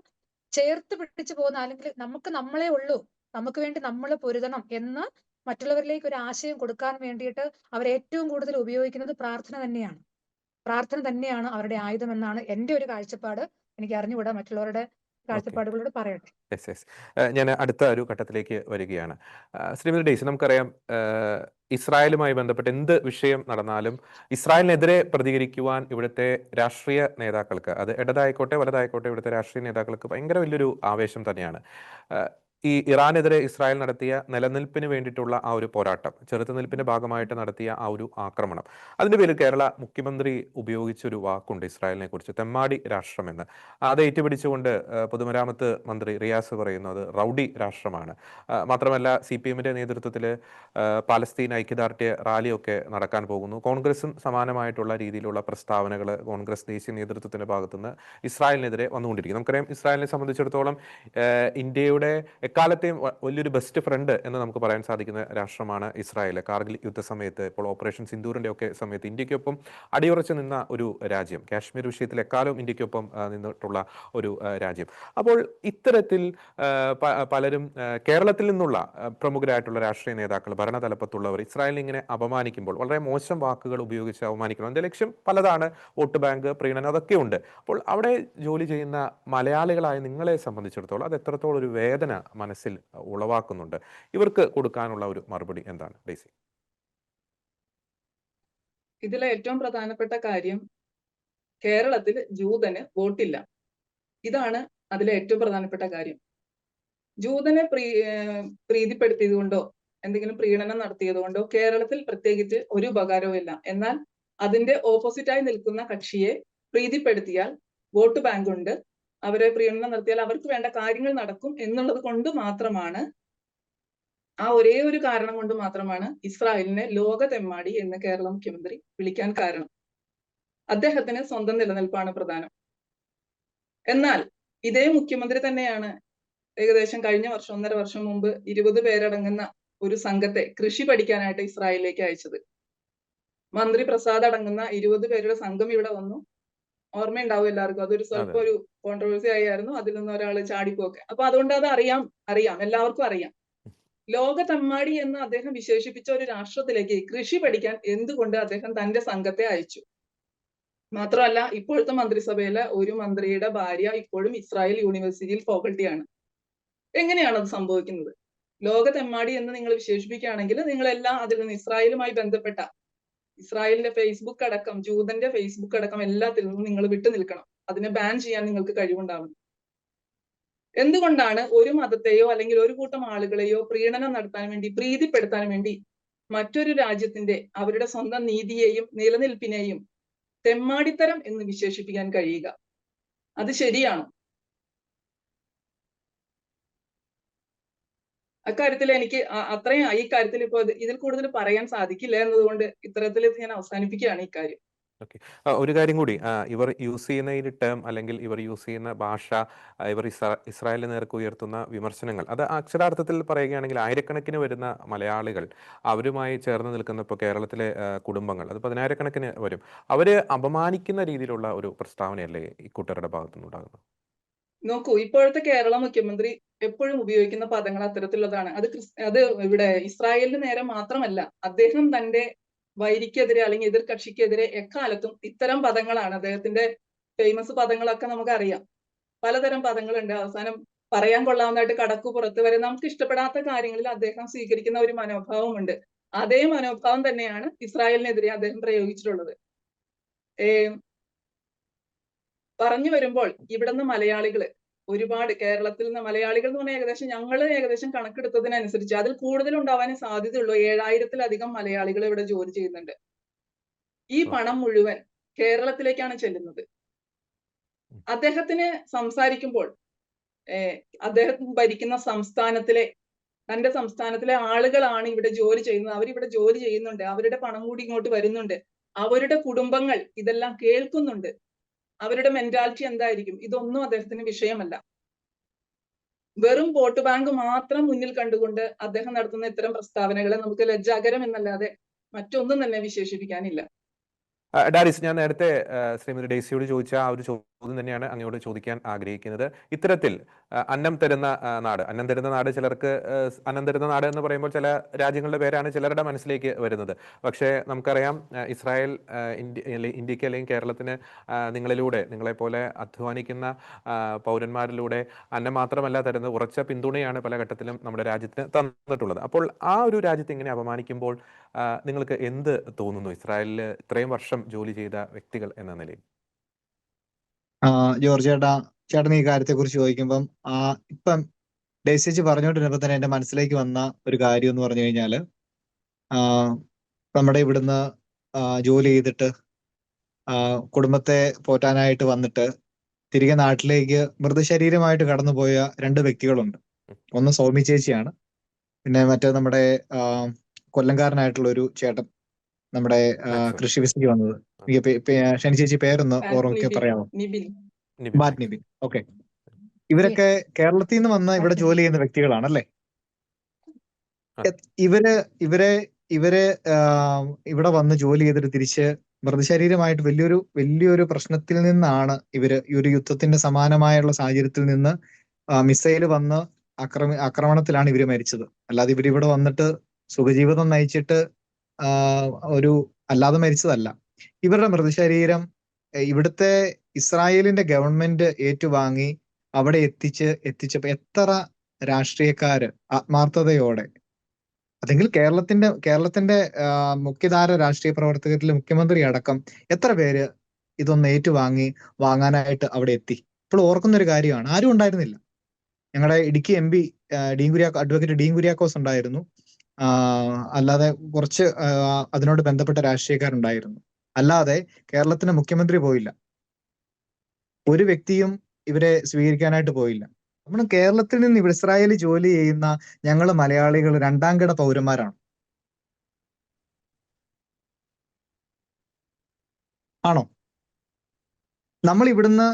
ചേർത്ത് പിടിച്ചു പോകുന്ന, അല്ലെങ്കിൽ നമുക്ക് നമ്മളെ ഉള്ളൂ, നമുക്ക് വേണ്ടി നമ്മൾ പൊരുതണം എന്ന് മറ്റുള്ളവരിലേക്ക് ഒരു ആശയം കൊടുക്കാൻ വേണ്ടിയിട്ട് അവർ ഏറ്റവും കൂടുതൽ ഉപയോഗിക്കുന്നത് പ്രാർത്ഥന തന്നെയാണ്. പ്രാർത്ഥന തന്നെയാണ് അവരുടെ ആയുധം എന്നാണ് എന്റെ ഒരു കാഴ്ചപ്പാട്. എനിക്ക് അറിഞ്ഞുകൂടാ, മറ്റുള്ളവരുടെ കാഴ്ചപ്പാടുകളോട് പറയട്ടെ. ഞാൻ അടുത്ത ഒരു ഘട്ടത്തിലേക്ക് വരികയാണ്. ശ്രീമതി ഡെയ്സി, നമുക്കറിയാം ഇസ്രായേലുമായി ബന്ധപ്പെട്ട് എന്ത് വിഷയം നടന്നാലും ഇസ്രായേലിനെതിരെ പ്രതികരിക്കുവാൻ ഇവിടുത്തെ രാഷ്ട്രീയ നേതാക്കൾക്ക്, അത് ഇടതായിക്കോട്ടെ വലതായിക്കോട്ടെ, ഇവിടുത്തെ രാഷ്ട്രീയ നേതാക്കൾക്ക് ഭയങ്കര വലിയൊരു ആവേശം തന്നെയാണ്. ഈ ഇറാനെതിരെ ഇസ്രായേൽ നടത്തിയ നിലനിൽപ്പിന് വേണ്ടിയിട്ടുള്ള ആ ഒരു പോരാട്ടം, ചെറുത്തുനിൽപ്പിന്റെ ഭാഗമായിട്ട് നടത്തിയ ആ ഒരു ആക്രമണം, അതിന്റെ പേരിൽ കേരള മുഖ്യമന്ത്രി ഉപയോഗിച്ചൊരു വാക്കുണ്ട് ഇസ്രായേലിനെ കുറിച്ച്, തെമ്മാടി രാഷ്ട്രമെന്ന്. അത് ഏറ്റുപിടിച്ചുകൊണ്ട് പൊതുമരാമത്ത് മന്ത്രി റിയാസ് പറയുന്നത് റൗഡി രാഷ്ട്രമാണ്. മാത്രമല്ല CPM-ന്റെ നേതൃത്വത്തിൽ പാലസ്തീൻ ഐക്യദാർഢ്യ റാലിയൊക്കെ നടക്കാൻ പോകുന്നു. കോൺഗ്രസും സമാനമായിട്ടുള്ള രീതിയിലുള്ള പ്രസ്താവനകൾ കോൺഗ്രസ് ദേശീയ നേതൃത്വത്തിന്റെ ഭാഗത്തുനിന്ന് ഇസ്രായേലിനെതിരെ വന്നുകൊണ്ടിരിക്കും. നമുക്കറിയാം ഇസ്രായേലിനെ സംബന്ധിച്ചിടത്തോളം ഇന്ത്യയുടെ എക്കാലത്തെയും വലിയൊരു ബെസ്റ്റ് ഫ്രണ്ട് എന്ന് നമുക്ക് പറയാൻ സാധിക്കുന്ന രാഷ്ട്രമാണ് ഇസ്രായേൽ. കാർഗിൽ യുദ്ധസമയത്ത്, ഇപ്പോൾ ഓപ്പറേഷൻ സിന്ദൂറിന്റെ ഒക്കെ സമയത്ത് ഇന്ത്യക്കൊപ്പം അടിയുറച്ചു നിന്ന ഒരു രാജ്യം, കാശ്മീർ വിഷയത്തിൽ എക്കാലവും ഇന്ത്യക്കൊപ്പം നിന്നിട്ടുള്ള ഒരു രാജ്യം. അപ്പോൾ ഇത്തരത്തിൽ പലരും കേരളത്തിൽ നിന്നുള്ള പ്രമുഖരായിട്ടുള്ള രാഷ്ട്രീയ നേതാക്കൾ, ഭരണതലപ്പത്തുള്ളവർ ഇസ്രായേലിനെ ഇങ്ങനെ അപമാനിക്കുമ്പോൾ വളരെ മോശം വാക്കുകൾ ഉപയോഗിച്ച് അവമാനിക്കണം. അതിന്റെ ലക്ഷ്യം പലതാണ്, വോട്ട് ബാങ്ക്, പ്രീണനം, അതൊക്കെ ഉണ്ട്. അപ്പോൾ അവിടെ ജോലി ചെയ്യുന്ന മലയാളികളായ നിങ്ങളെ സംബന്ധിച്ചിടത്തോളം അത് എത്രത്തോളം ഒരു വേദന മനസ്സിൽ ഉളവാക്കുന്നുണ്ട്? ഇവർക്ക് കൊടുക്കാനുള്ള ഒരു മറുപടി എന്താണ് ഡെയ്സി? ഇതിലെ ഏറ്റവും പ്രധാനപ്പെട്ട കാര്യം, കേരളത്തിൽ ജൂതന് വോട്ടില്ല. ഇതാണ് അതിലെ ഏറ്റവും പ്രധാനപ്പെട്ട കാര്യം. ജൂതനെ പ്രീതിപ്പെടുത്തിയത് കൊണ്ടോ എന്തെങ്കിലും പ്രീണനം നടത്തിയത് കൊണ്ടോ കേരളത്തിൽ പ്രത്യേകിച്ച് ഒരു ഉപകാരവും ഇല്ല. എന്നാൽ അതിന്റെ ഓപ്പോസിറ്റായി നിൽക്കുന്ന കക്ഷിയെ പ്രീതിപ്പെടുത്തിയാൽ വോട്ട് ബാങ്ക് ഉണ്ട്, അവരെ പ്രീണനം നടത്തിയാൽ അവർക്ക് വേണ്ട കാര്യങ്ങൾ നടക്കും എന്നുള്ളത് കൊണ്ട് മാത്രമാണ്, ആ ഒരേ ഒരു കാരണം കൊണ്ട് മാത്രമാണ് ഇസ്രായേലിനെ ലോക തെമ്മാടി എന്ന് കേരള മുഖ്യമന്ത്രി വിളിക്കാൻ കാരണം. അദ്ദേഹത്തിന് സ്വന്തം നിലനിൽപ്പാണ് പ്രധാനം. എന്നാൽ ഇതേ മുഖ്യമന്ത്രി തന്നെയാണ് ഏകദേശം കഴിഞ്ഞ വർഷം, 1.5 വർഷം മുമ്പ് 20 പേരടങ്ങുന്ന ഒരു സംഘത്തെ കൃഷി പഠിക്കാനായിട്ട് ഇസ്രായേലിലേക്ക് അയച്ചത്. മന്ത്രി പ്രസാദ് അടങ്ങുന്ന 20 പേരുടെ സംഘം ഇവിടെ വന്നു. ഓർമ്മയുണ്ടാവും എല്ലാവർക്കും, അതൊരു സ്വല്പം ഒരു കോൺട്രവേഴ്സി ആയിരുന്നു, അതിൽ നിന്ന് ഒരാൾ ചാടിപ്പോക്കെ. അപ്പൊ അതുകൊണ്ട് അത് അറിയാം, എല്ലാവർക്കും അറിയാം. ലോക തെമ്മാടി എന്ന് അദ്ദേഹം വിശേഷിപ്പിച്ച ഒരു രാഷ്ട്രത്തിലേക്ക് കൃഷി പഠിക്കാൻ എന്തുകൊണ്ട് അദ്ദേഹം തന്റെ സംഘത്തെ അയച്ചു? മാത്രമല്ല, ഇപ്പോഴത്തെ മന്ത്രിസഭയിലെ ഒരു മന്ത്രിയുടെ ഭാര്യ ഇപ്പോഴും ഇസ്രായേൽ യൂണിവേഴ്സിറ്റിയിൽ ഫാക്കൽറ്റിയാണ്. എങ്ങനെയാണ് അത് സംഭവിക്കുന്നത്? ലോക തെമ്മാടി എന്ന് നിങ്ങൾ വിശേഷിപ്പിക്കുകയാണെങ്കിൽ നിങ്ങളെല്ലാം അതിൽ നിന്ന് ഇസ്രായേലുമായി ബന്ധപ്പെട്ട ഇസ്രായേലിന്റെ ഫേസ്ബുക്ക് അടക്കം, ജൂതന്റെ ഫേസ്ബുക്ക് അടക്കം എല്ലാത്തിൽ നിന്നും നിങ്ങൾ വിട്ടു നിൽക്കണം. അതിനെ ബാൻ ചെയ്യാൻ നിങ്ങൾക്ക് കഴിവുണ്ടാവണം. എന്തുകൊണ്ടാണ് ഒരു മതത്തെയോ അല്ലെങ്കിൽ ഒരു കൂട്ടം ആളുകളെയോ പ്രീണനം നടത്താൻ വേണ്ടി, പ്രീതിപ്പെടുത്താൻ വേണ്ടി മറ്റൊരു രാജ്യത്തിന്റെ അവരുടെ സ്വന്തം നീതിയെയും നിലനിൽപ്പിനെയും തെമ്മാടിത്തരം എന്ന് വിശേഷിപ്പിക്കാൻ കഴിയുക? അത് ശരിയാണോ? അക്കാര്യത്തിൽ എനിക്ക് അത്രയും ഈ കാര്യത്തിൽ ഇപ്പോൾ ഇതിൽ കൂടുതൽ പറയാൻ സാധിക്കില്ല എന്നതുകൊണ്ട് ഇത്തരത്തിൽ ഞാൻ അവസാനിപ്പിക്കുകയാണ് ഈ കാര്യം. ഓക്കെ, ഒരു കാര്യം കൂടി, ഇവർ യൂസ് ചെയ്യുന്ന ഈ ടേം അല്ലെങ്കിൽ ഇവർ യൂസ് ചെയ്യുന്ന ഭാഷ, ഇവർ ഇസ്രായേലിന് നേർക്ക് ഉയർത്തുന്ന വിമർശനങ്ങൾ, അത് അക്ഷരാർത്ഥത്തിൽ പറയുകയാണെങ്കിൽ ആയിരക്കണക്കിന് വരുന്ന മലയാളികൾ അവരുമായി ചേർന്ന് നിൽക്കുന്ന ഇപ്പോൾ കേരളത്തിലെ കുടുംബങ്ങൾ, അത് 10,000-കണക്കിന് വരും, അവര് അപമാനിക്കുന്ന രീതിയിലുള്ള ഒരു പ്രസ്താവനയല്ലേ ഈ കൂട്ടരുടെ ഭാഗത്തുനിന്നുണ്ടാകുന്നത്? നോക്കൂ, ഇപ്പോഴത്തെ കേരള മുഖ്യമന്ത്രി എപ്പോഴും ഉപയോഗിക്കുന്ന പദങ്ങൾ അത്തരത്തിലുള്ളതാണ്. അത് ഇവിടെ ഇസ്രായേലിന് നേരെ മാത്രമല്ല, അദ്ദേഹം തന്റെ വൈരിക്കെതിരെ അല്ലെങ്കിൽ എതിർ കക്ഷിക്കെതിരെ എക്കാലത്തും ഇത്തരം പദങ്ങളാണ്. അദ്ദേഹത്തിന്റെ ഫേമസ് പദങ്ങളൊക്കെ നമുക്കറിയാം. പലതരം പദങ്ങളുണ്ട്. അവസാനം പറയാൻ കൊള്ളാവുന്നതായിട്ട് കടക്കു പുറത്ത് വരെ നമുക്ക് ഇഷ്ടപ്പെടാത്ത കാര്യങ്ങളിൽ അദ്ദേഹം സ്വീകരിക്കുന്ന ഒരു മനോഭാവമുണ്ട്. അതേ മനോഭാവം തന്നെയാണ് ഇസ്രായേലിനെതിരെ അദ്ദേഹം പ്രയോഗിച്ചിട്ടുള്ളത്. പറഞ്ഞു വരുമ്പോൾ ഇവിടുന്ന് മലയാളികള് ഒരുപാട്, കേരളത്തിൽ നിന്ന് മലയാളികൾ എന്ന് പറഞ്ഞാൽ ഞങ്ങള് ഏകദേശം കണക്കെടുത്തതിനനുസരിച്ച് അതിൽ കൂടുതൽ ഉണ്ടാവാനേ സാധ്യതയുള്ളൂ. 7,000-ത്തിലധികം മലയാളികൾ ഇവിടെ ജോലി ചെയ്യുന്നുണ്ട്. ഈ പണം മുഴുവൻ കേരളത്തിലേക്കാണ് ചെല്ലുന്നത്. അദ്ദേഹത്തിന് സംസാരിക്കുമ്പോൾ അദ്ദേഹം ഭരിക്കുന്ന തന്റെ സംസ്ഥാനത്തിലെ ആളുകളാണ് ഇവിടെ ജോലി ചെയ്യുന്നത്. അവരിവിടെ ജോലി ചെയ്യുന്നുണ്ട്. അവരുടെ പണം കൂടി ഇങ്ങോട്ട് വരുന്നുണ്ട്. അവരുടെ കുടുംബങ്ങൾ ഇതെല്ലാം കേൾക്കുന്നുണ്ട്. അവരുടെ മെന്റാലിറ്റി എന്തായിരിക്കും? ഇതൊന്നും അദ്ദേഹത്തിന് വിഷയമല്ല. വെറും വോട്ട് ബാങ്ക് മാത്രം മുന്നിൽ കണ്ടുകൊണ്ട് അദ്ദേഹം നടത്തുന്ന ഇത്തരം പ്രസ്താവനകളെ നമുക്ക് ലജ്ജാകരം എന്നല്ലാതെ മറ്റൊന്നും തന്നെ വിശേഷിപ്പിക്കാനില്ല. ഡാരിസ്, ഞാൻ നേരത്തെ ശ്രീമതി ഡെയ്സിയോട് ചോദിച്ച ആ ഒരു ചോദ്യം തന്നെയാണ് അങ്ങയോട് ചോദിക്കാൻ ആഗ്രഹിക്കുന്നത്. ഇത്തരത്തിൽ അന്നം തരുന്ന നാട് ചിലർക്ക് അന്നം തരുന്ന നാട് എന്ന് പറയുമ്പോൾ ചില രാജ്യങ്ങളുടെ പേരാണ് ചിലരുടെ മനസ്സിലേക്ക് വരുന്നത്. പക്ഷേ നമുക്കറിയാം, ഇസ്രായേൽ ഇന്ത്യക്ക് അല്ലെങ്കിൽ കേരളത്തിന് നിങ്ങളെപ്പോലെ അധ്വാനിക്കുന്ന പൗരന്മാരിലൂടെ അന്നം മാത്രമല്ല തരുന്നത്, ഉറച്ച പിന്തുണയാണ് പല ഘട്ടത്തിലും നമ്മുടെ രാജ്യത്തിന് തന്നിട്ടുള്ളത്. അപ്പോൾ ആ ഒരു രാജ്യത്തെ ഇങ്ങനെ അപമാനിക്കുമ്പോൾ നിങ്ങൾക്ക് എന്ത് തോന്നുന്നു, ഇസ്രായേലിൽ ഇത്രയും വർഷം ജോലി ചെയ്ത വ്യക്തികൾ എന്ന നിലയിൽ? ജോർജ് ചേട്ടൻ ഈ കാര്യത്തെ കുറിച്ച് ചോദിക്കുമ്പം ഇപ്പം ഡെയ്സി പറഞ്ഞുകൊണ്ടിരുന്നപ്പോ തന്നെ എന്റെ മനസ്സിലേക്ക് വന്ന ഒരു കാര്യം എന്ന് പറഞ്ഞു കഴിഞ്ഞാല്, നമ്മുടെ ഇവിടുന്ന് ജോലി ചെയ്തിട്ട് കുടുംബത്തെ പോറ്റാനായിട്ട് വന്നിട്ട് തിരികെ നാട്ടിലേക്ക് മൃതശരീരമായിട്ട് കടന്നുപോയ 2 വ്യക്തികളുണ്ട്. ഒന്ന് സൗമി ചേച്ചിയാണ്, പിന്നെ മറ്റേ നമ്മുടെ കൊല്ലംകാരനായിട്ടുള്ള ഒരു ചേട്ടൻ, നമ്മുടെ കൃഷി വിസിക്ക് വന്നത്. ഷനി ചേച്ചി പേരൊന്ന് ഓർമ്മ പറയാമോ? ബാറ്റ് നിബിൻ. ഓക്കെ, ഇവരൊക്കെ കേരളത്തിൽ നിന്ന് വന്ന് ഇവിടെ ജോലി ചെയ്യുന്ന വ്യക്തികളാണല്ലേ. ഇവരെ ഇവിടെ വന്ന് ജോലി ചെയ്തിട്ട് തിരിച്ച് മൃതശരീരമായിട്ട് വലിയൊരു പ്രശ്നത്തിൽ നിന്നാണ് ഇവര് ഈ ഒരു യുദ്ധത്തിന്റെ സമാനമായുള്ള സാഹചര്യത്തിൽ നിന്ന് മിസൈല് വന്ന് ആക്രമണത്തിലാണ് ഇവര് മരിച്ചത്. അല്ലാതെ ഇവരിവിടെ വന്നിട്ട് സുഖജീവിതം നയിച്ചിട്ട് അല്ലാതെ മരിച്ചതല്ല. ഇവരുടെ മൃതശരീരം ഇവിടുത്തെ ഇസ്രായേലിന്റെ ഗവൺമെന്റ് ഏറ്റുവാങ്ങി അവിടെ എത്തിച്ചപ്പോ എത്ര രാഷ്ട്രീയക്കാര് ആത്മാർത്ഥതയോടെ, അതെങ്കിൽ കേരളത്തിന്റെ മുഖ്യധാര രാഷ്ട്രീയ പ്രവർത്തകരിൽ മുഖ്യമന്ത്രി അടക്കം എത്ര പേര് ഇതൊന്ന് വാങ്ങാനായിട്ട് അവിടെ എത്തി. ഇപ്പോൾ ഓർക്കുന്ന ഒരു കാര്യമാണ്, ആരും ഉണ്ടായിരുന്നില്ല. ഞങ്ങളുടെ ഇടുക്കി MP അഡ്വക്കേറ്റ് ഡീൻ കുര്യാക്കോസ് ഉണ്ടായിരുന്നു. അല്ലാതെ കുറച്ച് അതിനോട് ബന്ധപ്പെട്ട രാഷ്ട്രീയക്കാരുണ്ടായിരുന്നു. അല്ലാതെ കേരളത്തിന്റെ മുഖ്യമന്ത്രി പോയില്ല. ഒരു വ്യക്തിയും ഇവരെ സ്വീകരിക്കാനായിട്ട് പോയില്ല. നമ്മുടെ കേരളത്തിൽ നിന്ന് ഇവിടെ ഇസ്രായേലിൽ ജോലി ചെയ്യുന്ന ഞങ്ങള് മലയാളികൾ 2ാം കിട പൗരന്മാരാണ്. ആണോ? നമ്മൾ ഇവിടുന്ന്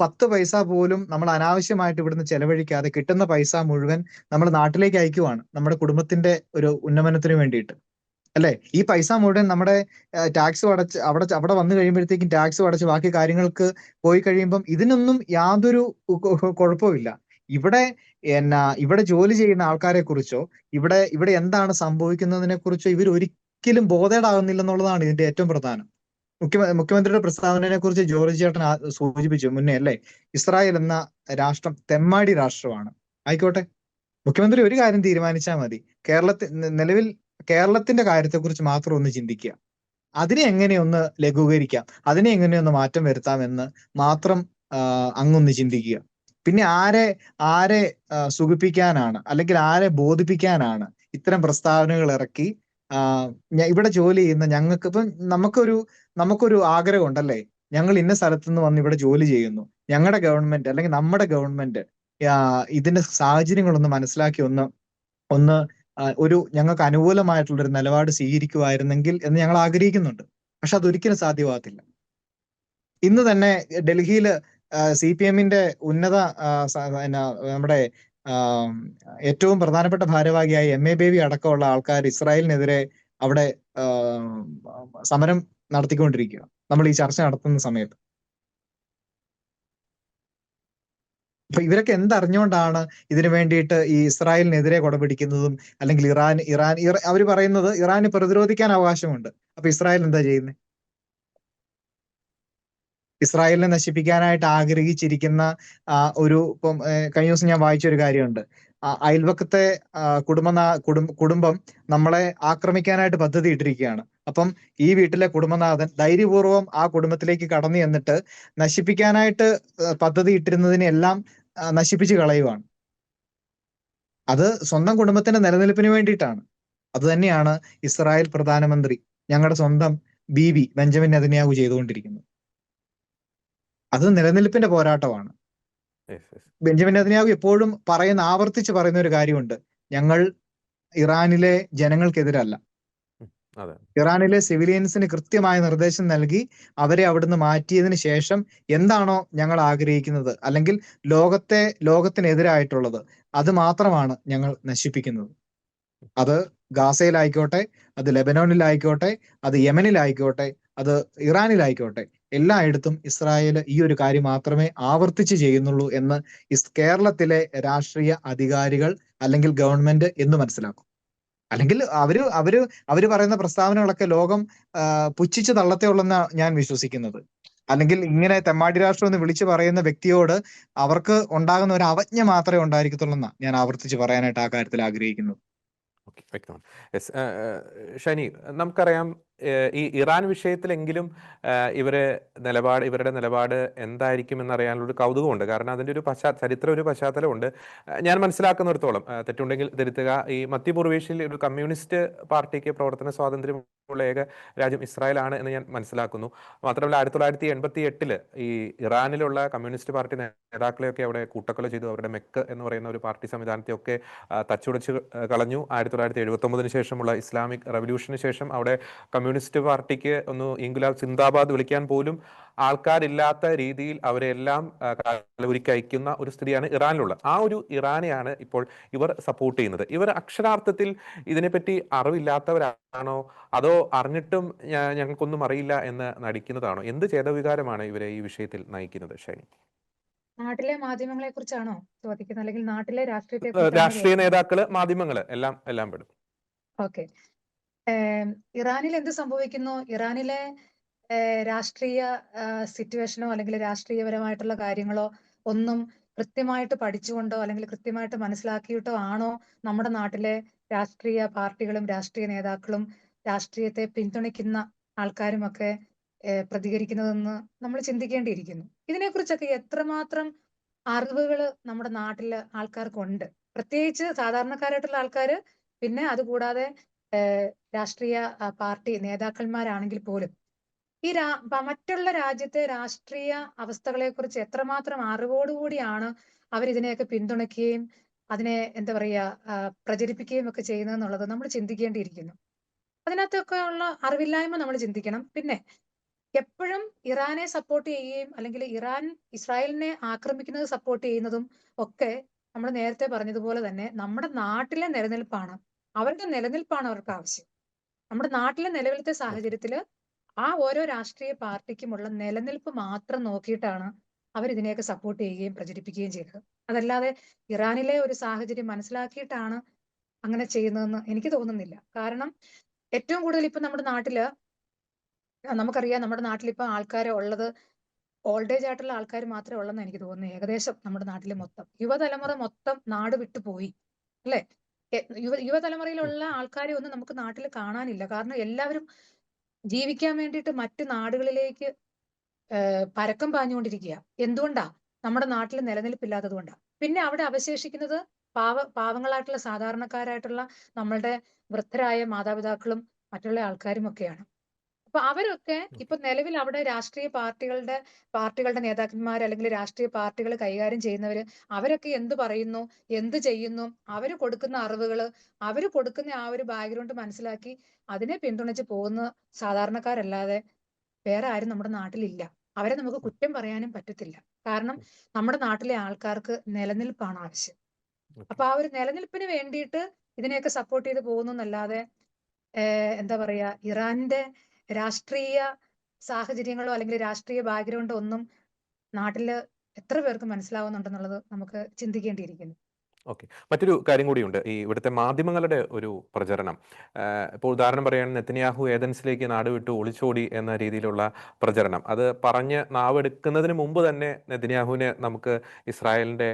10 പൈസ പോലും നമ്മൾ അനാവശ്യമായിട്ട് ഇവിടുന്ന് ചെലവഴിക്കാതെ കിട്ടുന്ന പൈസ മുഴുവൻ നമ്മൾ നാട്ടിലേക്ക് അയക്കുവാണ്, നമ്മുടെ കുടുംബത്തിന്റെ ഒരു ഉന്നമനത്തിന് വേണ്ടിയിട്ട്, അല്ലെ? ഈ പൈസ മുഴുവൻ നമ്മുടെ ടാക്സ് അടച്ച് അവിടെ വന്നു കഴിയുമ്പോഴത്തേക്കും ടാക്സ് അടച്ച് ബാക്കി കാര്യങ്ങൾക്ക് പോയി കഴിയുമ്പം ഇതിനൊന്നും യാതൊരു കുഴപ്പമില്ല. ഇവിടെ ജോലി ചെയ്യുന്ന ആൾക്കാരെ കുറിച്ചോ ഇവിടെ എന്താണ് സംഭവിക്കുന്നതിനെ കുറിച്ചോ ഇവർ ഒരിക്കലും ബോധേഡാകുന്നില്ലെന്നുള്ളതാണ് ഇതിന്റെ ഏറ്റവും പ്രധാനം. മുഖ്യമന്ത്രിയുടെ പ്രസ്താവനയെ കുറിച്ച് ജോർജ് ചേട്ടൻ സൂചിപ്പിച്ചു മുന്നേ അല്ലേ, ഇസ്രായേൽ എന്ന രാഷ്ട്രം തെമ്മാടി രാഷ്ട്രമാണ്. ആയിക്കോട്ടെ, മുഖ്യമന്ത്രി ഒരു കാര്യം തീരുമാനിച്ചാൽ മതി, നിലവിൽ കേരളത്തിന്റെ കാര്യത്തെക്കുറിച്ച് മാത്രം ഒന്ന് ചിന്തിക്കുക, അതിനെ എങ്ങനെയൊന്ന് ലഘൂകരിക്കാം, അതിനെ എങ്ങനെയൊന്ന് മാറ്റം വരുത്താമെന്ന് മാത്രം അങ്ങൊന്ന് ചിന്തിക്കുക. പിന്നെ ആരെ സുഖിപ്പിക്കാനാണ് അല്ലെങ്കിൽ ആരെ ബോധിപ്പിക്കാനാണ് ഇത്തരം പ്രസ്താവനകൾ ഇറക്കി ഇവിടെ ജോലി ചെയ്യുന്ന ഞങ്ങൾക്ക് ഇപ്പം നമുക്കൊരു ആഗ്രഹം ഉണ്ടല്ലേ, ഞങ്ങൾ ഇന്ന സ്ഥലത്ത് നിന്ന് വന്ന് ഇവിടെ ജോലി ചെയ്യുന്നു, ഞങ്ങളുടെ ഗവൺമെന്റ് അല്ലെങ്കിൽ നമ്മുടെ ഗവൺമെന്റ് ഇതിന്റെ സാഹചര്യങ്ങളൊന്ന് മനസ്സിലാക്കി ഒന്ന് ഞങ്ങൾക്ക് അനുകൂലമായിട്ടുള്ള ഒരു നിലപാട് സ്വീകരിക്കുമായിരുന്നെങ്കിൽ എന്ന് ഞങ്ങൾ ആഗ്രഹിക്കുന്നുണ്ട്. പക്ഷെ അതൊരിക്കലും സാധ്യമാകത്തില്ല. ഇന്ന് തന്നെ ഡൽഹിയിൽ CPM-ന്റെ ഉന്നത നമ്മുടെ ഏറ്റവും പ്രധാനപ്പെട്ട ഭാരവാഹിയായ MA ബേബി അടക്കമുള്ള ആൾക്കാർ ഇസ്രായേലിനെതിരെ അവിടെ സമരം നടത്തിക്കൊണ്ടിരിക്കുക നമ്മൾ ഈ ചർച്ച നടത്തുന്ന സമയത്ത്. അപ്പൊ ഇവരൊക്കെ എന്തറിഞ്ഞുകൊണ്ടാണ് ഇതിനു വേണ്ടിയിട്ട് ഈ ഇസ്രായേലിനെതിരെ കൊടപിടിക്കുന്നതും അല്ലെങ്കിൽ ഇറാൻ അവർ പറയുന്നത് ഇറാന് പ്രതിരോധിക്കാൻ അവകാശമുണ്ട്. അപ്പൊ ഇസ്രായേൽ എന്താ ചെയ്യുന്നത്? ഇസ്രായേലിനെ നശിപ്പിക്കാനായിട്ട് ആഗ്രഹിച്ചിരിക്കുന്ന ഇപ്പം കഴിഞ്ഞ ദിവസം ഞാൻ വായിച്ചൊരു കാര്യമുണ്ട്, അയൽവക്കത്തെ കുടുംബം നമ്മളെ ആക്രമിക്കാനായിട്ട് പദ്ധതി ഇട്ടിരിക്കുകയാണ്. അപ്പം ഈ വീട്ടിലെ കുടുംബനാഥൻ ധൈര്യപൂർവ്വം ആ കുടുംബത്തിലേക്ക് കടന്നു ചെന്നിട്ട് നശിപ്പിക്കാനായിട്ട് പദ്ധതി ഇട്ടിരുന്നതിനെ എല്ലാം നശിപ്പിച്ച് കളയുവാണ്. അത് സ്വന്തം കുടുംബത്തിന്റെ നിലനിൽപ്പിന് വേണ്ടിയിട്ടാണ്. അത് തന്നെയാണ് ഇസ്രായേൽ പ്രധാനമന്ത്രി ഞങ്ങളുടെ സ്വന്തം ബീബി ബെഞ്ചമിൻ നെതന്യാഹു ചെയ്തുകൊണ്ടിരിക്കുന്നത്. അത് നിലനിൽപ്പിന്റെ പോരാട്ടമാണ്. ബെഞ്ചമിൻ നെതന്യാഹു എപ്പോഴും ആവർത്തിച്ച് പറയുന്ന ഒരു കാര്യമുണ്ട്, ഞങ്ങൾ ഇറാനിലെ ജനങ്ങൾക്കെതിരല്ല, ഇറാനിലെ സിവിലിയൻസിന് കൃത്യമായ നിർദ്ദേശം നൽകി അവരെ അവിടുന്ന് മാറ്റിയതിന് ശേഷം എന്താണോ ഞങ്ങൾ ആഗ്രഹിക്കുന്നത് അല്ലെങ്കിൽ ലോകത്തിനെതിരായിട്ടുള്ളത് അത് മാത്രമാണ് ഞങ്ങൾ നശിപ്പിക്കുന്നത്. അത് ഗാസയിലായിക്കോട്ടെ, അത് ലെബനോനിലായിക്കോട്ടെ, അത് യമനിലായിക്കോട്ടെ, അത് ഇറാനിലായിക്കോട്ടെ, എല്ലായിടത്തും ഇസ്രായേൽ ഈ ഒരു കാര്യം മാത്രമേ ആവർത്തിച്ച് ചെയ്യുന്നുള്ളൂ എന്ന് കേരളത്തിലെ രാഷ്ട്രീയ അധികാരികൾ അല്ലെങ്കിൽ ഗവൺമെന്റ് എന്ന് മനസ്സിലാക്കും. അല്ലെങ്കിൽ അവര് പറയുന്ന പ്രസ്താവനകളൊക്കെ ലോകം പുച്ഛിച്ച് തള്ളത്തേ ഉള്ളെന്നാണ് ഞാൻ വിശ്വസിക്കുന്നത്. അല്ലെങ്കിൽ ഇങ്ങനെ തെമ്മാടി രാഷ്ട്രം എന്ന് വിളിച്ചു പറയുന്ന വ്യക്തിയോട് അവർക്ക് ഉണ്ടാകുന്ന ഒരു അവജ്ഞ മാത്രമേ ഉണ്ടായിരിക്കത്തുള്ളൂ എന്നാണ് ഞാൻ ആവർത്തിച്ച് പറയാനായിട്ട് ആ കാര്യത്തിൽ ആഗ്രഹിക്കുന്നു. വ്യക്തമാണ്. ഷനി, നമുക്കറിയാം ഈ ഇറാൻ വിഷയത്തിലെങ്കിലും ഇവരുടെ നിലപാട് എന്തായിരിക്കും എന്നറിയാനുള്ളൊരു കൗതുകമുണ്ട്. കാരണം അതിൻ്റെ ഒരു പശ്ചാത്തലമുണ്ട്. ഞാൻ മനസ്സിലാക്കുന്നിടത്തോളം, തെറ്റുണ്ടെങ്കിൽ തിരുത്തുക, ഈ മധ്യപൂർവേഷ്യയിൽ ഒരു കമ്മ്യൂണിസ്റ്റ് പാർട്ടിക്ക് പ്രവർത്തന സ്വാതന്ത്ര്യമുള്ള ഏക രാജ്യം ഇസ്രായേലാണ് എന്ന് ഞാൻ മനസ്സിലാക്കുന്നു. മാത്രമല്ല 1988 ഈ ഇറാനിലുള്ള കമ്മ്യൂണിസ്റ്റ് പാർട്ടി നേതാക്കളെയൊക്കെ അവിടെ കൂട്ടക്കൊല ചെയ്തു. അവരുടെ മെക്ക് എന്ന് പറയുന്ന ഒരു പാർട്ടി സംവിധാനത്തെയൊക്കെ തച്ചുടച്ച് കളഞ്ഞു. 1979 ശേഷമുള്ള ഇസ്ലാമിക് റവല്യൂഷന് ശേഷം അവിടെ കമ്മ്യൂണിസ്റ്റ് പാർട്ടിക്ക് ഒന്ന് ഇൻകുലാബ് സിന്ദാബാദ് വിളിക്കാൻ പോലും ആൾക്കാരില്ലാത്ത രീതിയിൽ അവരെല്ലാം കാലൊരുക്കയക്കുന്ന ഒരു സ്ഥിതിയാണ് ഇറാനിലുള്ള. ആ ഒരു ഇറാനെയാണ് ഇപ്പോൾ ഇവർ സപ്പോർട്ട് ചെയ്യുന്നത്. ഇവർ അക്ഷരാർത്ഥത്തിൽ ഇതിനെപ്പറ്റി അറിവില്ലാത്തവരാണോ, അതോ അറിഞ്ഞിട്ടും ഞങ്ങൾക്കൊന്നും അറിയില്ല എന്ന് നടിക്കുന്നതാണോ? എന്ത് ചേതവികാരമാണ് ഇവരെ ഈ വിഷയത്തിൽ നയിക്കുന്നത്? ഷൈനി, നാട്ടിലെ മാധ്യമങ്ങളെ കുറിച്ചാണോ ചോദിക്കുന്നത്, അല്ലെങ്കിൽ നാട്ടിലെ രാഷ്ട്രീയ നേതാക്കള്, മാധ്യമങ്ങള് എല്ലാം പെടും. ഓക്കെ. ഇറാനിൽ എന്ത് സംഭവിക്കുന്നു? ഇറാനിലെ രാഷ്ട്രീയ സിറ്റുവേഷനോ അല്ലെങ്കിൽ രാഷ്ട്രീയപരമായിട്ടുള്ള കാര്യങ്ങളോ ഒന്നും കൃത്യമായിട്ട് പഠിച്ചുകൊണ്ടോ അല്ലെങ്കിൽ കൃത്യമായിട്ട് മനസ്സിലാക്കിയിട്ടോ ആണോ നമ്മുടെ നാട്ടിലെ രാഷ്ട്രീയ പാർട്ടികളും രാഷ്ട്രീയ നേതാക്കളും രാഷ്ട്രീയത്തെ പിന്തുണയ്ക്കുന്ന ആൾക്കാരുമൊക്കെ പ്രതികരിക്കുന്നതെന്ന് നമ്മൾ ചിന്തിക്കേണ്ടിയിരിക്കുന്നു. ഇതിനെക്കുറിച്ചൊക്കെ എത്രമാത്രം അറിവുകൾ നമ്മുടെ നാട്ടിലെ ആൾക്കാർക്കുണ്ട്, പ്രത്യേകിച്ച് സാധാരണക്കാരായിട്ടുള്ള ആൾക്കാര്, പിന്നെ അതുകൂടാതെ രാഷ്ട്രീയ പാർട്ടി നേതാക്കന്മാരാണെങ്കിൽ പോലും ഈ മറ്റുള്ള രാജ്യത്തെ രാഷ്ട്രീയ അവസ്ഥകളെ കുറിച്ച് എത്രമാത്രം അറിവോടുകൂടിയാണ് അവരിതിനെയൊക്കെ പിന്തുണയ്ക്കുകയും അതിനെ എന്താ പറയുക പ്രചരിപ്പിക്കുകയും ഒക്കെ ചെയ്യുന്നതെന്നുള്ളത് നമ്മൾ ചിന്തിക്കേണ്ടിയിരിക്കുന്നു. അതിനകത്തൊക്കെ ഉള്ള അറിവില്ലായ്മ നമ്മൾ ചിന്തിക്കണം. പിന്നെ എപ്പോഴും ഇറാനെ സപ്പോർട്ട് ചെയ്യുകയും അല്ലെങ്കിൽ ഇറാൻ ഇസ്രായേലിനെ ആക്രമിക്കുന്നത് സപ്പോർട്ട് ചെയ്യുന്നതും ഒക്കെ നമ്മൾ നേരത്തെ പറഞ്ഞതുപോലെ തന്നെ നമ്മുടെ നാട്ടിലെ നിലനിൽപ്പാണ്, അവരുടെ നിലനിൽപ്പാണ് അവർക്ക് ആവശ്യം. നമ്മുടെ നാട്ടിലെ നിലവിലത്തെ സാഹചര്യത്തിൽ ആ ഓരോ രാഷ്ട്രീയ പാർട്ടിക്കുമുള്ള നിലനിൽപ്പ് മാത്രം നോക്കിയിട്ടാണ് അവർ ഇതിനെയൊക്കെ സപ്പോർട്ട് ചെയ്യുകയും പ്രചരിപ്പിക്കുകയും ചെയ്തത്. അതല്ലാതെ ഇറാനിലെ ഒരു സാഹചര്യം മനസ്സിലാക്കിയിട്ടാണ് അങ്ങനെ ചെയ്യുന്നതെന്ന് എനിക്ക് തോന്നുന്നില്ല. കാരണം ഏറ്റവും കൂടുതൽ ഇപ്പൊ നമ്മുടെ നാട്ടില് നമുക്കറിയാം, നമ്മുടെ നാട്ടിൽ ഇപ്പൊ ആൾക്കാർ ഉള്ളത് ഓൾഡ് ഏജ് ആയിട്ടുള്ള ആൾക്കാർ മാത്രമേ ഉള്ളെന്ന് എനിക്ക് തോന്നുന്നു. ഏകദേശം നമ്മുടെ നാട്ടിലെ മൊത്തം യുവതലമുറ മൊത്തം നാട് വിട്ടുപോയി, അല്ലെ? യുവതലമുറയിലുള്ള ആൾക്കാരെ ഒന്നും നമുക്ക് നാട്ടിൽ കാണാനില്ല. കാരണം എല്ലാവരും ജീവിക്കാൻ വേണ്ടിയിട്ട് മറ്റു നാടുകളിലേക്ക് പരക്കം പാഞ്ഞുകൊണ്ടിരിക്കുക. എന്തുകൊണ്ടാ? നമ്മുടെ നാട്ടിൽ നിലനിൽപ്പില്ലാത്തത് കൊണ്ടാ. പിന്നെ അവിടെ അവശേഷിക്കുന്നത് പാവങ്ങളായിട്ടുള്ള സാധാരണക്കാരായിട്ടുള്ള നമ്മളുടെ വൃദ്ധരായ മാതാപിതാക്കളും മറ്റുള്ള ആൾക്കാരും ഒക്കെയാണ്. അപ്പൊ അവരൊക്കെ ഇപ്പൊ നിലവിൽ അവിടെ പാർട്ടികളുടെ നേതാക്കന്മാർ അല്ലെങ്കിൽ രാഷ്ട്രീയ പാർട്ടികൾ കൈകാര്യം ചെയ്യുന്നവര് അവരൊക്കെ എന്ത് പറയുന്നു, എന്ത് ചെയ്യുന്നു, അവര് കൊടുക്കുന്ന അറിവുകള്, അവര് കൊടുക്കുന്ന ആ ഒരു ബാക്ക്ഗ്രൗണ്ട് മനസ്സിലാക്കി അതിനെ പിന്തുണച്ച് പോകുന്ന സാധാരണക്കാരല്ലാതെ വേറെ ആരും നമ്മുടെ നാട്ടിലില്ല. അവരെ നമുക്ക് കുറ്റം പറയാനും പറ്റത്തില്ല. കാരണം നമ്മുടെ നാട്ടിലെ ആൾക്കാർക്ക് നിലനിൽപ്പാണ് ആവശ്യം. അപ്പൊ ആ ഒരു നിലനിൽപ്പിന് വേണ്ടിയിട്ട് ഇതിനെയൊക്കെ സപ്പോർട്ട് ചെയ്ത് പോകുന്നു എന്നല്ലാതെ എന്താ പറയാ, ഇറാന്റെ രാഷ്ട്രീയ സാഹചര്യങ്ങളോ അല്ലെങ്കിൽ രാഷ്ട്രീയ ബാക്ക്ഗ്രൗണ്ടോ ഒന്നും നാട്ടില് എത്ര പേർക്ക് മനസ്സിലാവുന്നുണ്ടെന്നുള്ളത് നമുക്ക് ചിന്തിക്കേണ്ടിയിരിക്കുന്നു. ഓക്കെ. മറ്റൊരു കാര്യം കൂടിയുണ്ട്. ഈ ഇവിടുത്തെ മാധ്യമങ്ങളുടെ ഒരു പ്രചരണം. ഇപ്പോൾ ഉദാഹരണം പറയുകയാണെങ്കിൽ നെതന്യാഹു ഏതൻസിലേക്ക് നാട് വിട്ടു ഒളിച്ചോടി എന്ന രീതിയിലുള്ള പ്രചരണം. അത് പറഞ്ഞ് നാവെടുക്കുന്നതിന് മുമ്പ് തന്നെ നെതന്യാഹുവിനെ നമുക്ക് ഇസ്രായേലിന്റെ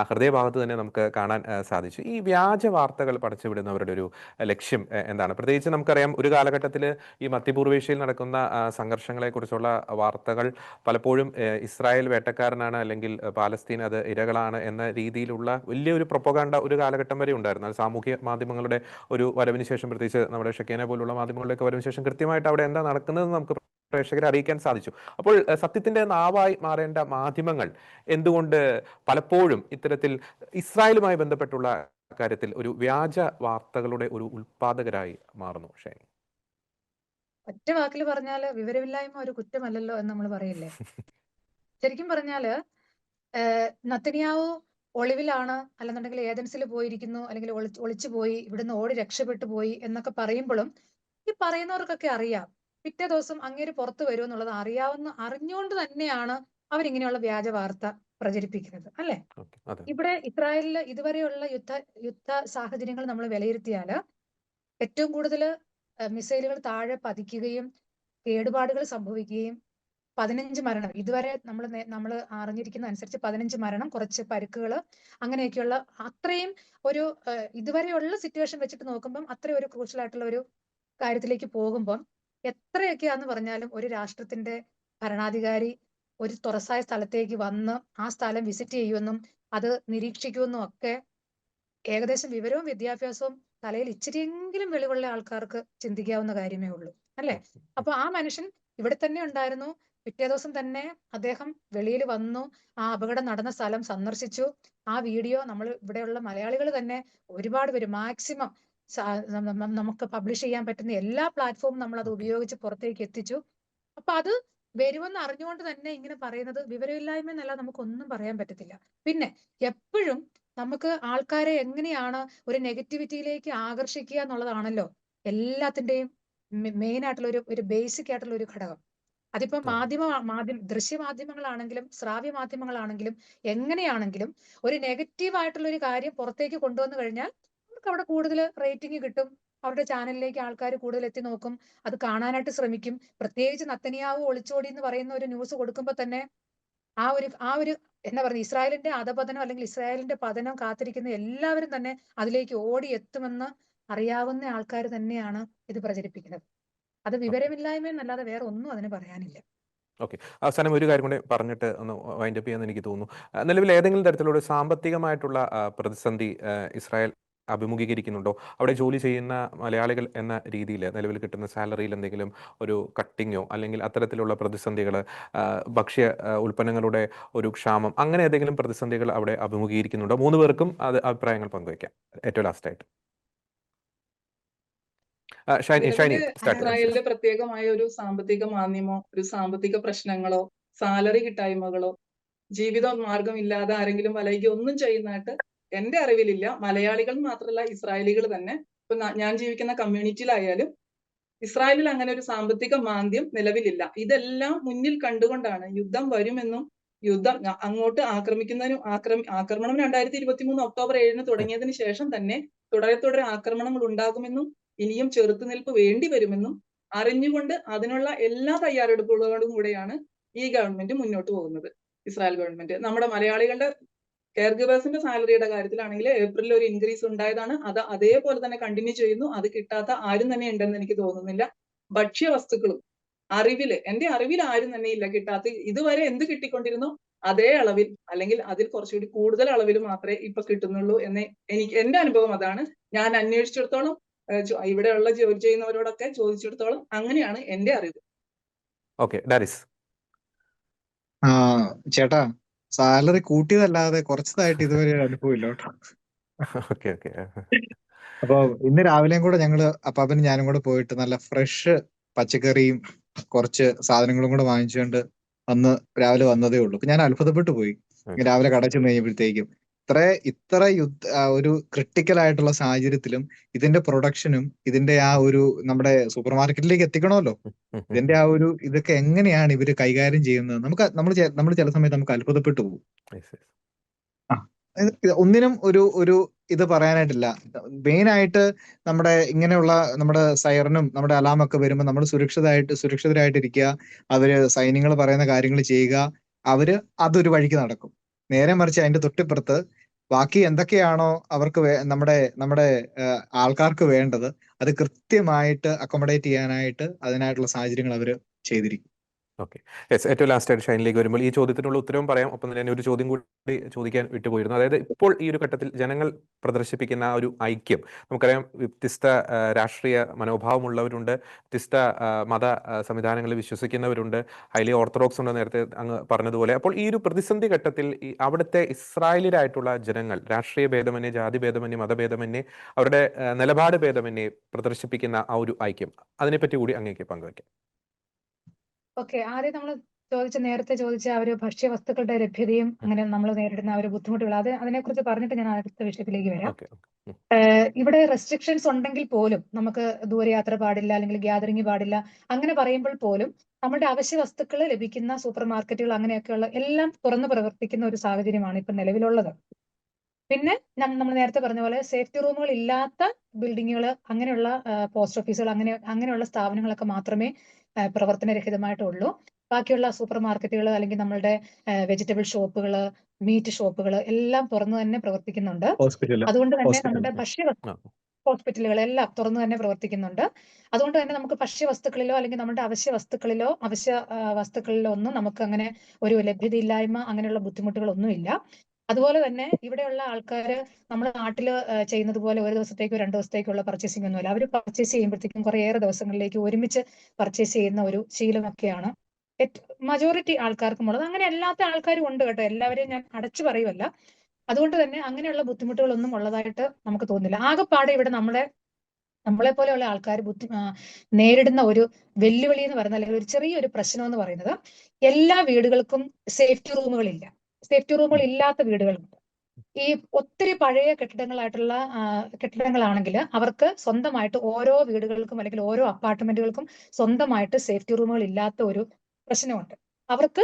ഹൃദയഭാഗത്ത് തന്നെ നമുക്ക് കാണാൻ സാധിച്ചു. ഈ വ്യാജ വാർത്തകൾ പടച്ചുവിടുന്നവരുടെ ഒരു ലക്ഷ്യം എന്താണ്? പ്രത്യേകിച്ച് നമുക്കറിയാം, ഒരു കാലഘട്ടത്തിൽ ഈ മധ്യപൂർവേഷ്യയിൽ നടക്കുന്ന സംഘർഷങ്ങളെക്കുറിച്ചുള്ള വാർത്തകൾ പലപ്പോഴും ഇസ്രായേൽ വേട്ടക്കാരനാണ് അല്ലെങ്കിൽ പാലസ്തീൻ അത് ഇരകളാണ് എന്ന രീതിയിലുള്ള വലിയൊരു പ്രൊപ്പഗാണ്ട ഒരു കാലഘട്ടം വരെ ഉണ്ടായിരുന്നു. അത് സാമൂഹ്യ മാധ്യമങ്ങളുടെ ഒരു വരവിന് ശേഷം, പ്രത്യേകിച്ച് നമ്മുടെ ഷെക്കേന പോലുള്ള മാധ്യമങ്ങളുടെയൊക്കെ വരവിന് ശേഷം കൃത്യമായിട്ട് അവിടെ എന്താ നടക്കുന്നതെന്ന് നമുക്ക് പ്രേക്ഷകരെ അറിയിക്കാൻ സാധിച്ചു. അപ്പോൾ സത്യത്തിന്റെ നാവായി മാറേണ്ട മാധ്യമങ്ങൾ എന്തുകൊണ്ട് പലപ്പോഴും ഇത്തരത്തിൽ ഇസ്രായേലുമായി ബന്ധപ്പെട്ടുള്ള കാര്യത്തിൽ ഒരു വ്യാജ വാർത്തകളുടെ ഒരു ഉൽപാദകരായി മാറുന്നു? ഷൈനി, ഒറ്റ വാക്കിൽ പറഞ്ഞാല് വിവരമില്ലായ്മ ഒരു കുറ്റമല്ലല്ലോ എന്ന് നമ്മൾ പറയില്ലേ? ശരിക്കും പറഞ്ഞാല് നത്തനിയാവു ഒളിവിലാണ്, അല്ലെന്നുണ്ടെങ്കിൽ ഏതൻസിൽ പോയിരിക്കുന്നു, അല്ലെങ്കിൽ ഒളിച്ചു പോയി, ഇവിടുന്ന് ഓടി രക്ഷപ്പെട്ടു പോയി എന്നൊക്കെ പറയുമ്പോഴും ഈ പറയുന്നവർക്കൊക്കെ അറിയാം പിറ്റേ ദിവസം അങ്ങേര് പുറത്തു വരും എന്നുള്ളത് അറിഞ്ഞുകൊണ്ട് തന്നെയാണ് അവരിങ്ങനെയുള്ള വ്യാജ വാർത്ത പ്രചരിപ്പിക്കുന്നത്, അല്ലെ? ഇവിടെ ഇസ്രായേലില് ഇതുവരെയുള്ള യുദ്ധ സാഹചര്യങ്ങൾ നമ്മൾ വിലയിരുത്തിയാല് ഏറ്റവും കൂടുതൽ മിസൈലുകൾ താഴെ പതിക്കുകയും കേടുപാടുകൾ സംഭവിക്കുകയും 15 മരണം ഇതുവരെ നമ്മൾ അറിഞ്ഞിരിക്കുന്ന അനുസരിച്ച് 15 മരണം, കുറച്ച് പരിക്കുകൾ, അങ്ങനെയൊക്കെയുള്ള അത്രയും ഒരു ഇതുവരെയുള്ള സിറ്റുവേഷൻ വെച്ചിട്ട് നോക്കുമ്പം അത്രയും ഒരു ക്രൂഷ്യൽ ആയിട്ടുള്ള ഒരു കാര്യത്തിലേക്ക് പോകുമ്പം എത്രയൊക്കെയാന്ന് പറഞ്ഞാലും ഒരു രാഷ്ട്രത്തിന്റെ ഭരണാധികാരി ഒരു തുറസായ സ്ഥലത്തേക്ക് വന്ന് ആ സ്ഥലം വിസിറ്റ് ചെയ്യുമെന്നും അത് നിരീക്ഷിക്കുമെന്നും ഒക്കെ ഏകദേശം വിവരവും വിദ്യാഭ്യാസവും തലയിൽ ഇച്ചിരിയെങ്കിലും വെളിവുള്ള ആൾക്കാർക്ക് ചിന്തിക്കാവുന്ന കാര്യമേ ഉള്ളൂ, അല്ലെ? അപ്പൊ ആ മനുഷ്യൻ ഇവിടെ തന്നെ ഉണ്ടായിരുന്നു. പിറ്റേ ദിവസം തന്നെ അദ്ദേഹം വെളിയിൽ വന്നു, ആ അപകടം നടന്ന സ്ഥലം സന്ദർശിച്ചു. ആ വീഡിയോ നമ്മൾ ഇവിടെയുള്ള മലയാളികൾ തന്നെ ഒരുപാട് പേര് മാക്സിമം നമുക്ക് പബ്ലിഷ് ചെയ്യാൻ പറ്റുന്ന എല്ലാ പ്ലാറ്റ്ഫോമും നമ്മൾ അത് ഉപയോഗിച്ച് പുറത്തേക്ക് എത്തിച്ചു. അപ്പൊ അത് വരുമെന്ന് അറിഞ്ഞുകൊണ്ട് തന്നെ ഇങ്ങനെ പറയുന്നത് വിവരമില്ലായ്മ എന്നല്ല, നമുക്കൊന്നും പറയാൻ പറ്റത്തില്ല. പിന്നെ എപ്പോഴും നമുക്ക് ആൾക്കാരെ എങ്ങനെയാണ് ഒരു നെഗറ്റിവിറ്റിയിലേക്ക് ആകർഷിക്കുക എന്നുള്ളതാണല്ലോ എല്ലാത്തിന്റെയും മെയിൻ ആയിട്ടുള്ള ഒരു ബേസിക് ആയിട്ടുള്ള ഒരു ഘടകം. അതിപ്പോ ദൃശ്യമാധ്യമങ്ങളാണെങ്കിലും ശ്രാവ്യ മാധ്യമങ്ങളാണെങ്കിലും എങ്ങനെയാണെങ്കിലും ഒരു നെഗറ്റീവ് ആയിട്ടുള്ള ഒരു കാര്യം പുറത്തേക്ക് കൊണ്ടുവന്നു കഴിഞ്ഞാൽ അവർക്ക് അവിടെ കൂടുതൽ റേറ്റിംഗ് കിട്ടും, അവരുടെ ചാനലിലേക്ക് ആൾക്കാർ കൂടുതൽ എത്തി നോക്കും, അത് കാണാനായിട്ട് ശ്രമിക്കും. പ്രത്യേകിച്ച് നത്തനിയാവു ഒളിച്ചോടി എന്ന് പറയുന്ന ഒരു ന്യൂസ് കൊടുക്കുമ്പോൾ തന്നെ ആ ഒരു എന്താ പറയുക, ഇസ്രായേലിന്റെ അധപതനം അല്ലെങ്കിൽ ഇസ്രായേലിന്റെ പതനം കാത്തിരിക്കുന്ന എല്ലാവരും തന്നെ അതിലേക്ക് ഓടി എത്തുമെന്ന് അറിയാവുന്ന ആൾക്കാർ തന്നെയാണ് ഇത് പ്രചരിപ്പിക്കുന്നത്. അത് വിവരമില്ലായ്മ എന്നല്ലാതെ വേറെ ഒന്നും അതിന് പറയാനില്ല. ഓക്കെ. അവസാനം ഒരു കാര്യം കൂടി പറഞ്ഞിട്ട് ഒന്ന് വൈൻഡ് അപ്പ് ചെയ്യാന്ന് എനിക്ക് തോന്നുന്നു. നിലവിൽ ഏതെങ്കിലും തരത്തിലുള്ള ഒരു സാമ്പത്തികമായിട്ടുള്ള പ്രതിസന്ധി ഇസ്രായേൽ അഭിമുഖീകരിക്കുന്നുണ്ടോ? അവിടെ ജോലി ചെയ്യുന്ന മലയാളികൾ എന്ന രീതിയിൽ നിലവിൽ കിട്ടുന്ന സാലറിയിൽ എന്തെങ്കിലും ഒരു കട്ടിങ്ങോ അല്ലെങ്കിൽ അത്തരത്തിലുള്ള പ്രതിസന്ധികൾ, ഭക്ഷ്യ ഉൽപ്പന്നങ്ങളുടെ ഒരു ക്ഷാമം, അങ്ങനെ ഏതെങ്കിലും പ്രതിസന്ധികൾ അവിടെ അഭിമുഖീകരിക്കുന്നുണ്ടോ? 3 പേർക്കും അത് അഭിപ്രായങ്ങൾ പങ്കുവയ്ക്കാം. ഏറ്റവും ലാസ്റ്റ് ആയിട്ട് ഷൈനി സ്റ്റാർട്ട്. ഇസ്രായേലിന്റെ പ്രത്യേകമായ ഒരു സാമ്പത്തിക മാന്ദ്യമോ ഒരു സാമ്പത്തിക പ്രശ്നങ്ങളോ സാലറി കിട്ടായ്മകളോ ജീവിത മാർഗമില്ലാതെ ആരെങ്കിലും വലയുകയോ ഒന്നും ചെയ്യുന്നതായിട്ട് എന്റെ അറിവിലില്ല. മലയാളികൾ മാത്രമല്ല, ഇസ്രായേലികൾ തന്നെ. ഇപ്പൊ ഞാൻ ജീവിക്കുന്ന കമ്മ്യൂണിറ്റിയിലായാലും ഇസ്രായേലിൽ അങ്ങനെ ഒരു സാമ്പത്തിക മാന്ദ്യം നിലവിലില്ല. ഇതെല്ലാം മുന്നിൽ കണ്ടുകൊണ്ടാണ് യുദ്ധം വരുമെന്നും യുദ്ധം അങ്ങോട്ട് ആക്രമണം 2023 ഒക്ടോബർ 7 തുടങ്ങിയതിന് ശേഷം തന്നെ തുടരെ ആക്രമണങ്ങൾ ഉണ്ടാകുമെന്നും ഇനിയും ചെറുത്തുനിൽപ്പ് വേണ്ടി വരുമെന്നും അറിഞ്ഞുകൊണ്ട് അതിനുള്ള എല്ലാ തയ്യാറെടുപ്പുകളോടും കൂടെയാണ് ഈ ഗവൺമെന്റ് മുന്നോട്ട് പോകുന്നത്. ഇസ്രായേൽ ഗവൺമെന്റ് നമ്മുടെ മലയാളികളുടെ കെയർ ഗിവേഴ്സിന്റെ സാലറിയുടെ കാര്യത്തിലാണെങ്കിൽ ഏപ്രിലിൽ ഒരു ഇൻക്രീസ് ഉണ്ടായതാണ്. അത് അതേപോലെ തന്നെ കണ്ടിന്യൂ ചെയ്യുന്നു. അത് കിട്ടാത്ത ആരും തന്നെ ഉണ്ടെന്ന് എനിക്ക് തോന്നുന്നില്ല. ഭക്ഷ്യവസ്തുക്കളും എന്റെ അറിവിൽ ആരും തന്നെ ഇല്ല കിട്ടാത്ത. ഇതുവരെ എന്ത് കിട്ടിക്കൊണ്ടിരുന്നോ അതേ അളവിൽ അല്ലെങ്കിൽ അതിൽ കുറച്ചുകൂടി കൂടുതൽ അളവിൽ മാത്രമേ ഇപ്പൊ കിട്ടുന്നുള്ളൂ എന്ന് എന്റെ അനുഭവം അതാണ്. ഞാൻ അന്വേഷിച്ചിടത്തോളം ഇവിടെയുള്ള ജോലി ചെയ്യുന്നവരോടൊക്കെ ചോദിച്ചിടത്തോളം അങ്ങനെയാണ് എന്റെ അറിവ്. ഓക്കെ, ഡാരിസ്. ചേട്ടാ, സാലറി കൂട്ടിയതല്ലാതെ കുറച്ചതായിട്ട് ഇതുവരെ ഒരു അനുഭവം ഇല്ല കേട്ടോ. Okay okay. അപ്പൊ ഇന്ന് രാവിലെയും കൂടെ ഞങ്ങള് അപ്പാപ്പനും ഞാനും കൂടെ പോയിട്ട് നല്ല ഫ്രഷ് പച്ചക്കറിയും കുറച്ച് സാധനങ്ങളും കൂടെ വാങ്ങിച്ചുകൊണ്ട് രാവിലെ വന്നതേ ഉള്ളൂ. അപ്പൊ ഞാൻ അത്ഭുതപ്പെട്ടു പോയി രാവിലെ കട ചെന്ന് കഴിഞ്ഞപ്പോഴത്തേക്കും. ഇത്ര ഒരു ക്രിട്ടിക്കൽ ആയിട്ടുള്ള സാഹചര്യത്തിലും ഇതിന്റെ പ്രൊഡക്ഷനും ഇതിന്റെ നമ്മുടെ സൂപ്പർ മാർക്കറ്റിലേക്ക് എത്തിക്കണമല്ലോ, ഇതിന്റെ ഇതൊക്കെ എങ്ങനെയാണ് ഇവര് കൈകാര്യം ചെയ്യുന്നത്? നമ്മൾ ചില സമയത്ത് നമുക്ക് അത്ഭുതപ്പെട്ടു പോകും. ഒന്നിനും ഒരു ഇത് പറയാനായിട്ടില്ല. മെയിൻ ആയിട്ട് നമ്മുടെ സൈറനും നമ്മുടെ അലാമൊക്കെ വരുമ്പോൾ നമ്മൾ സുരക്ഷിതരായിട്ടിരിക്കുക. അവര് സൈന്യങ്ങൾ പറയുന്ന കാര്യങ്ങൾ ചെയ്യുക. അവര് അതൊരു വഴിക്ക് നടക്കും. നേരെ മറിച്ച് അതിന്റെ തൊട്ടിപ്പുറത്ത് ബാക്കി എന്തൊക്കെയാണോ അവർക്ക് നമ്മുടെ ആൾക്കാർക്ക് വേണ്ടത് അത് കൃത്യമായിട്ട് അക്കോമഡേറ്റ് ചെയ്യാനായിട്ട് അതിനായിട്ടുള്ള സാഹചര്യങ്ങൾ അവര് ചെയ്തിരിക്കും. Okay, yes. ഏറ്റവും ലാസ്റ്റ് ആയിട്ട് ഷൈനിലേക്ക് വരുമ്പോൾ ഈ ചോദ്യത്തിനുള്ള ഉത്തരവും പറയാം. ഒപ്പം തന്നെ ഒരു ചോദ്യം കൂടി ചോദിക്കാൻ വിട്ടുപോയിരുന്നു. അതായത് ഇപ്പോൾ ഈ ഒരു ഘട്ടത്തിൽ ജനങ്ങൾ പ്രദർശിപ്പിക്കുന്ന ആ ഒരു ഐക്യം, നമുക്കറിയാം വ്യത്യസ്ത രാഷ്ട്രീയ മനോഭാവമുള്ളവരുണ്ട്, വ്യത്യസ്ത മത സംവിധാനങ്ങളിൽ വിശ്വസിക്കുന്നവരുണ്ട്, ഹൈലി ഓർത്തഡോക്സ് ഉണ്ട്, നേരത്തെ അങ്ങ് പറഞ്ഞതുപോലെ. അപ്പോൾ ഈ ഒരു പ്രതിസന്ധി ഘട്ടത്തിൽ അവിടുത്തെ ഇസ്രായേലിലായിട്ടുള്ള ജനങ്ങൾ രാഷ്ട്രീയ ഭേദമന്യേ, ജാതി ഭേദമന്യേ, മതഭേദമന്യേ, അവരുടെ നിലപാട് ഭേദമന്യേ പ്രദർശിപ്പിക്കുന്ന ആ ഒരു ഐക്യം, അതിനെപ്പറ്റി കൂടി അങ്ങേക്ക് പങ്കുവയ്ക്കാം. ഓക്കെ, ആദ്യം നമ്മൾ നേരത്തെ ചോദിച്ച ആ ഒരു ഭക്ഷ്യവസ്തുക്കളുടെ ലഭ്യതയും അങ്ങനെ നമ്മൾ നേരിടുന്ന ആ ഒരു ബുദ്ധിമുട്ടുകൾ, അതിനെക്കുറിച്ച് പറഞ്ഞിട്ട് ഞാൻ അടുത്ത വിഷയത്തിലേക്ക് വരാം. ഇവിടെ റെസ്ട്രിക്ഷൻസ് ഉണ്ടെങ്കിൽ പോലും നമുക്ക് ദൂരയാത്ര പാടില്ല, അല്ലെങ്കിൽ ഗ്യാതറിംഗ് പാടില്ല, അങ്ങനെ പറയുമ്പോൾ പോലും നമ്മുടെ അവശ്യ വസ്തുക്കൾ ലഭിക്കുന്ന സൂപ്പർ മാർക്കറ്റുകൾ അങ്ങനെയൊക്കെയുള്ള എല്ലാം തുറന്നു പ്രവർത്തിക്കുന്ന ഒരു സാഹചര്യമാണ് ഇപ്പൊ നിലവിലുള്ളത്. പിന്നെ നമ്മൾ നേരത്തെ പറഞ്ഞ പോലെ സേഫ്റ്റി റൂമുകൾ ഇല്ലാത്ത ബിൽഡിങ്ങുകൾ, അങ്ങനെയുള്ള പോസ്റ്റ് ഓഫീസുകൾ, അങ്ങനെയുള്ള സ്ഥാപനങ്ങളൊക്കെ മാത്രമേ പ്രവർത്തനരഹിതമായിട്ടുള്ളൂ. ബാക്കിയുള്ള സൂപ്പർ മാർക്കറ്റുകൾ അല്ലെങ്കിൽ നമ്മളുടെ വെജിറ്റബിൾ ഷോപ്പുകൾ, മീറ്റ് ഷോപ്പുകൾ എല്ലാം തുറന്നു തന്നെ പ്രവർത്തിക്കുന്നുണ്ട്. അതുകൊണ്ട് തന്നെ നമ്മുടെ ഹോസ്പിറ്റലുകളെല്ലാം തുറന്നു തന്നെ പ്രവർത്തിക്കുന്നുണ്ട്. അതുകൊണ്ട് തന്നെ നമുക്ക് ഭക്ഷ്യവസ്തുക്കളിലോ അല്ലെങ്കിൽ നമ്മുടെ അവശ്യ വസ്തുക്കളിലോ ഒന്നും നമുക്ക് അങ്ങനെ ഒരു ലഭ്യതയില്ലായ്മ, അങ്ങനെയുള്ള ബുദ്ധിമുട്ടുകളൊന്നുമില്ല. അതുപോലെ തന്നെ ഇവിടെയുള്ള ആൾക്കാര് നമ്മുടെ നാട്ടില് ചെയ്യുന്നത് പോലെ ഒരു ദിവസത്തേക്കോ 2 ദിവസത്തേക്കുള്ള പർച്ചേസിംഗ് ഒന്നുമില്ല. അവർ പർച്ചേസ് ചെയ്യുമ്പോഴത്തേക്കും കുറേയേറെ ദിവസങ്ങളിലേക്ക് ഒരുമിച്ച് പർച്ചേസ് ചെയ്യുന്ന ഒരു ശീലമൊക്കെയാണ് മജോറിറ്റി ആൾക്കാർക്കും ഉള്ളത്. അങ്ങനെ അല്ലാത്ത ആൾക്കാരും ഉണ്ട് കേട്ടോ, എല്ലാവരെയും ഞാൻ അടച്ചു പറയുമല്ല. അതുകൊണ്ട് തന്നെ അങ്ങനെയുള്ള ബുദ്ധിമുട്ടുകളൊന്നും ഉള്ളതായിട്ട് നമുക്ക് തോന്നുന്നില്ല. ആകെപ്പാടെ ഇവിടെ നമ്മളെ പോലെയുള്ള ആൾക്കാർ നേരിടുന്ന ഒരു വെല്ലുവിളി എന്ന് പറയുന്നത്, അല്ലെങ്കിൽ ഒരു ചെറിയൊരു പ്രശ്നം എന്ന് പറയുന്നത്, എല്ലാ വീടുകൾക്കും സേഫ്റ്റി റൂമുകളില്ല. സേഫ്റ്റി റൂമുകൾ ഇല്ലാത്ത വീടുകളുണ്ട്. ഈ ഒത്തിരി പഴയ കെട്ടിടങ്ങളാണെങ്കിൽ അവർക്ക് സ്വന്തമായിട്ട് ഓരോ വീടുകൾക്കും അല്ലെങ്കിൽ ഓരോ അപ്പാർട്ട്മെന്റുകൾക്കും സ്വന്തമായിട്ട് സേഫ്റ്റി റൂമുകൾ ഇല്ലാത്ത ഒരു പ്രശ്നമുണ്ട്. അവർക്ക്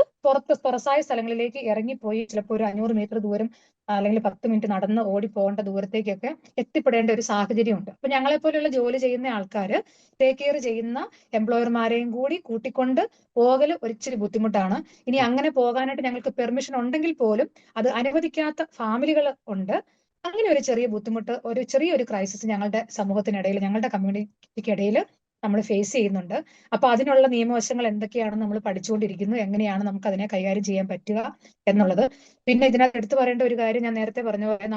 തുറസായ സ്ഥലങ്ങളിലേക്ക് ഇറങ്ങിപ്പോയി ചിലപ്പോൾ ഒരു 500 മീറ്റർ ദൂരം അല്ലെങ്കിൽ 10 മിനിറ്റ് നടന്ന് ഓടിപ്പോകേണ്ട ദൂരത്തേക്കൊക്കെ എത്തിപ്പെടേണ്ട ഒരു സാഹചര്യമുണ്ട്. അപ്പൊ ഞങ്ങളെ പോലെയുള്ള ജോലി ചെയ്യുന്ന ആൾക്കാർ ടേക്ക് കെയർ ചെയ്യുന്ന എംപ്ലോയർമാരെയും കൂടി കൂട്ടിക്കൊണ്ട് പോകൽ ഒരിച്ചിരി ബുദ്ധിമുട്ടാണ്. ഇനി അങ്ങനെ പോകാനായിട്ട് ഞങ്ങൾക്ക് പെർമിഷൻ ഉണ്ടെങ്കിൽ പോലും അത് അനുവദിക്കാത്ത ഫാമിലികൾ ഉണ്ട്. അങ്ങനെ ഒരു ചെറിയ ബുദ്ധിമുട്ട്, ഒരു ചെറിയൊരു ക്രൈസിസ് ഞങ്ങളുടെ സമൂഹത്തിനിടയിൽ, ഞങ്ങളുടെ കമ്മ്യൂണിറ്റിക്കിടയിൽ നമ്മൾ ഫേസ് ചെയ്യുന്നുണ്ട്. അപ്പൊ അതിനുള്ള നിയമവശങ്ങൾ എന്തൊക്കെയാണെന്ന് നമ്മൾ പഠിച്ചുകൊണ്ടിരിക്കുന്നു, എങ്ങനെയാണ് നമുക്ക് അതിനെ കൈകാര്യം ചെയ്യാൻ പറ്റുക എന്നുള്ളത്. പിന്നെ ഇതിനകത്ത് എടുത്തു പറയേണ്ട ഒരു കാര്യം, ഞാൻ നേരത്തെ പറഞ്ഞ പോലെ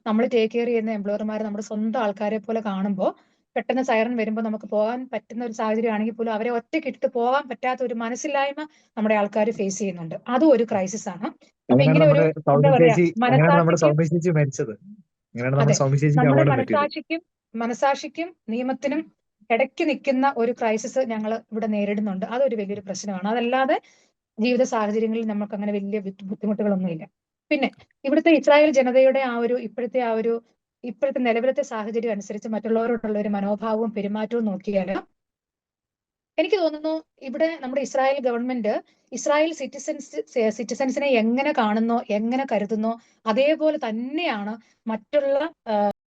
നമ്മൾ ടേക്ക് കെയർ ചെയ്യുന്ന എംപ്ലോയർമാർ നമ്മുടെ സ്വന്തം ആൾക്കാരെ പോലെ കാണുമ്പോൾ പെട്ടെന്ന് സൈറൻ വരുമ്പോൾ നമുക്ക് പോകാൻ പറ്റുന്ന ഒരു സാഹചര്യം ആണെങ്കിൽ പോലും അവരെ ഒറ്റയ്ക്കിട്ട് പോകാൻ പറ്റാത്ത ഒരു മനസ്സില്ലായ്മ നമ്മുടെ ആൾക്കാർ ഫേസ് ചെയ്യുന്നുണ്ട്. അതും ഒരു ക്രൈസിസ് ആണ്. അപ്പൊ ഇങ്ങനെ ഒരു എന്താ പറയാ, മനസാക്ഷിക്കും നിയമത്തിനും ഇടയ്ക്ക് നിൽക്കുന്ന ഒരു ക്രൈസിസ് ഞങ്ങൾ ഇവിടെ നേരിടുന്നുണ്ട്. അതൊരു വലിയൊരു പ്രശ്നമാണ്. അതല്ലാതെ ജീവിത സാഹചര്യങ്ങളിൽ നമുക്ക് അങ്ങനെ വലിയ ബുദ്ധിമുട്ടുകളൊന്നുമില്ല. പിന്നെ ഇവിടുത്തെ ഇസ്രായേൽ ജനതയുടെ ഇപ്പോഴത്തെ നിലവിലത്തെ സാഹചര്യം അനുസരിച്ച് മറ്റുള്ളവരോടുള്ള ഒരു മനോഭാവവും പെരുമാറ്റവും നോക്കിയാൽ എനിക്ക് തോന്നുന്നു ഇവിടെ നമ്മുടെ ഇസ്രായേൽ ഗവൺമെന്റ് ഇസ്രായേൽ സിറ്റിസൻസിനെ എങ്ങനെ കാണുന്നോ എങ്ങനെ കരുതുന്നോ അതേപോലെ തന്നെയാണ് മറ്റുള്ള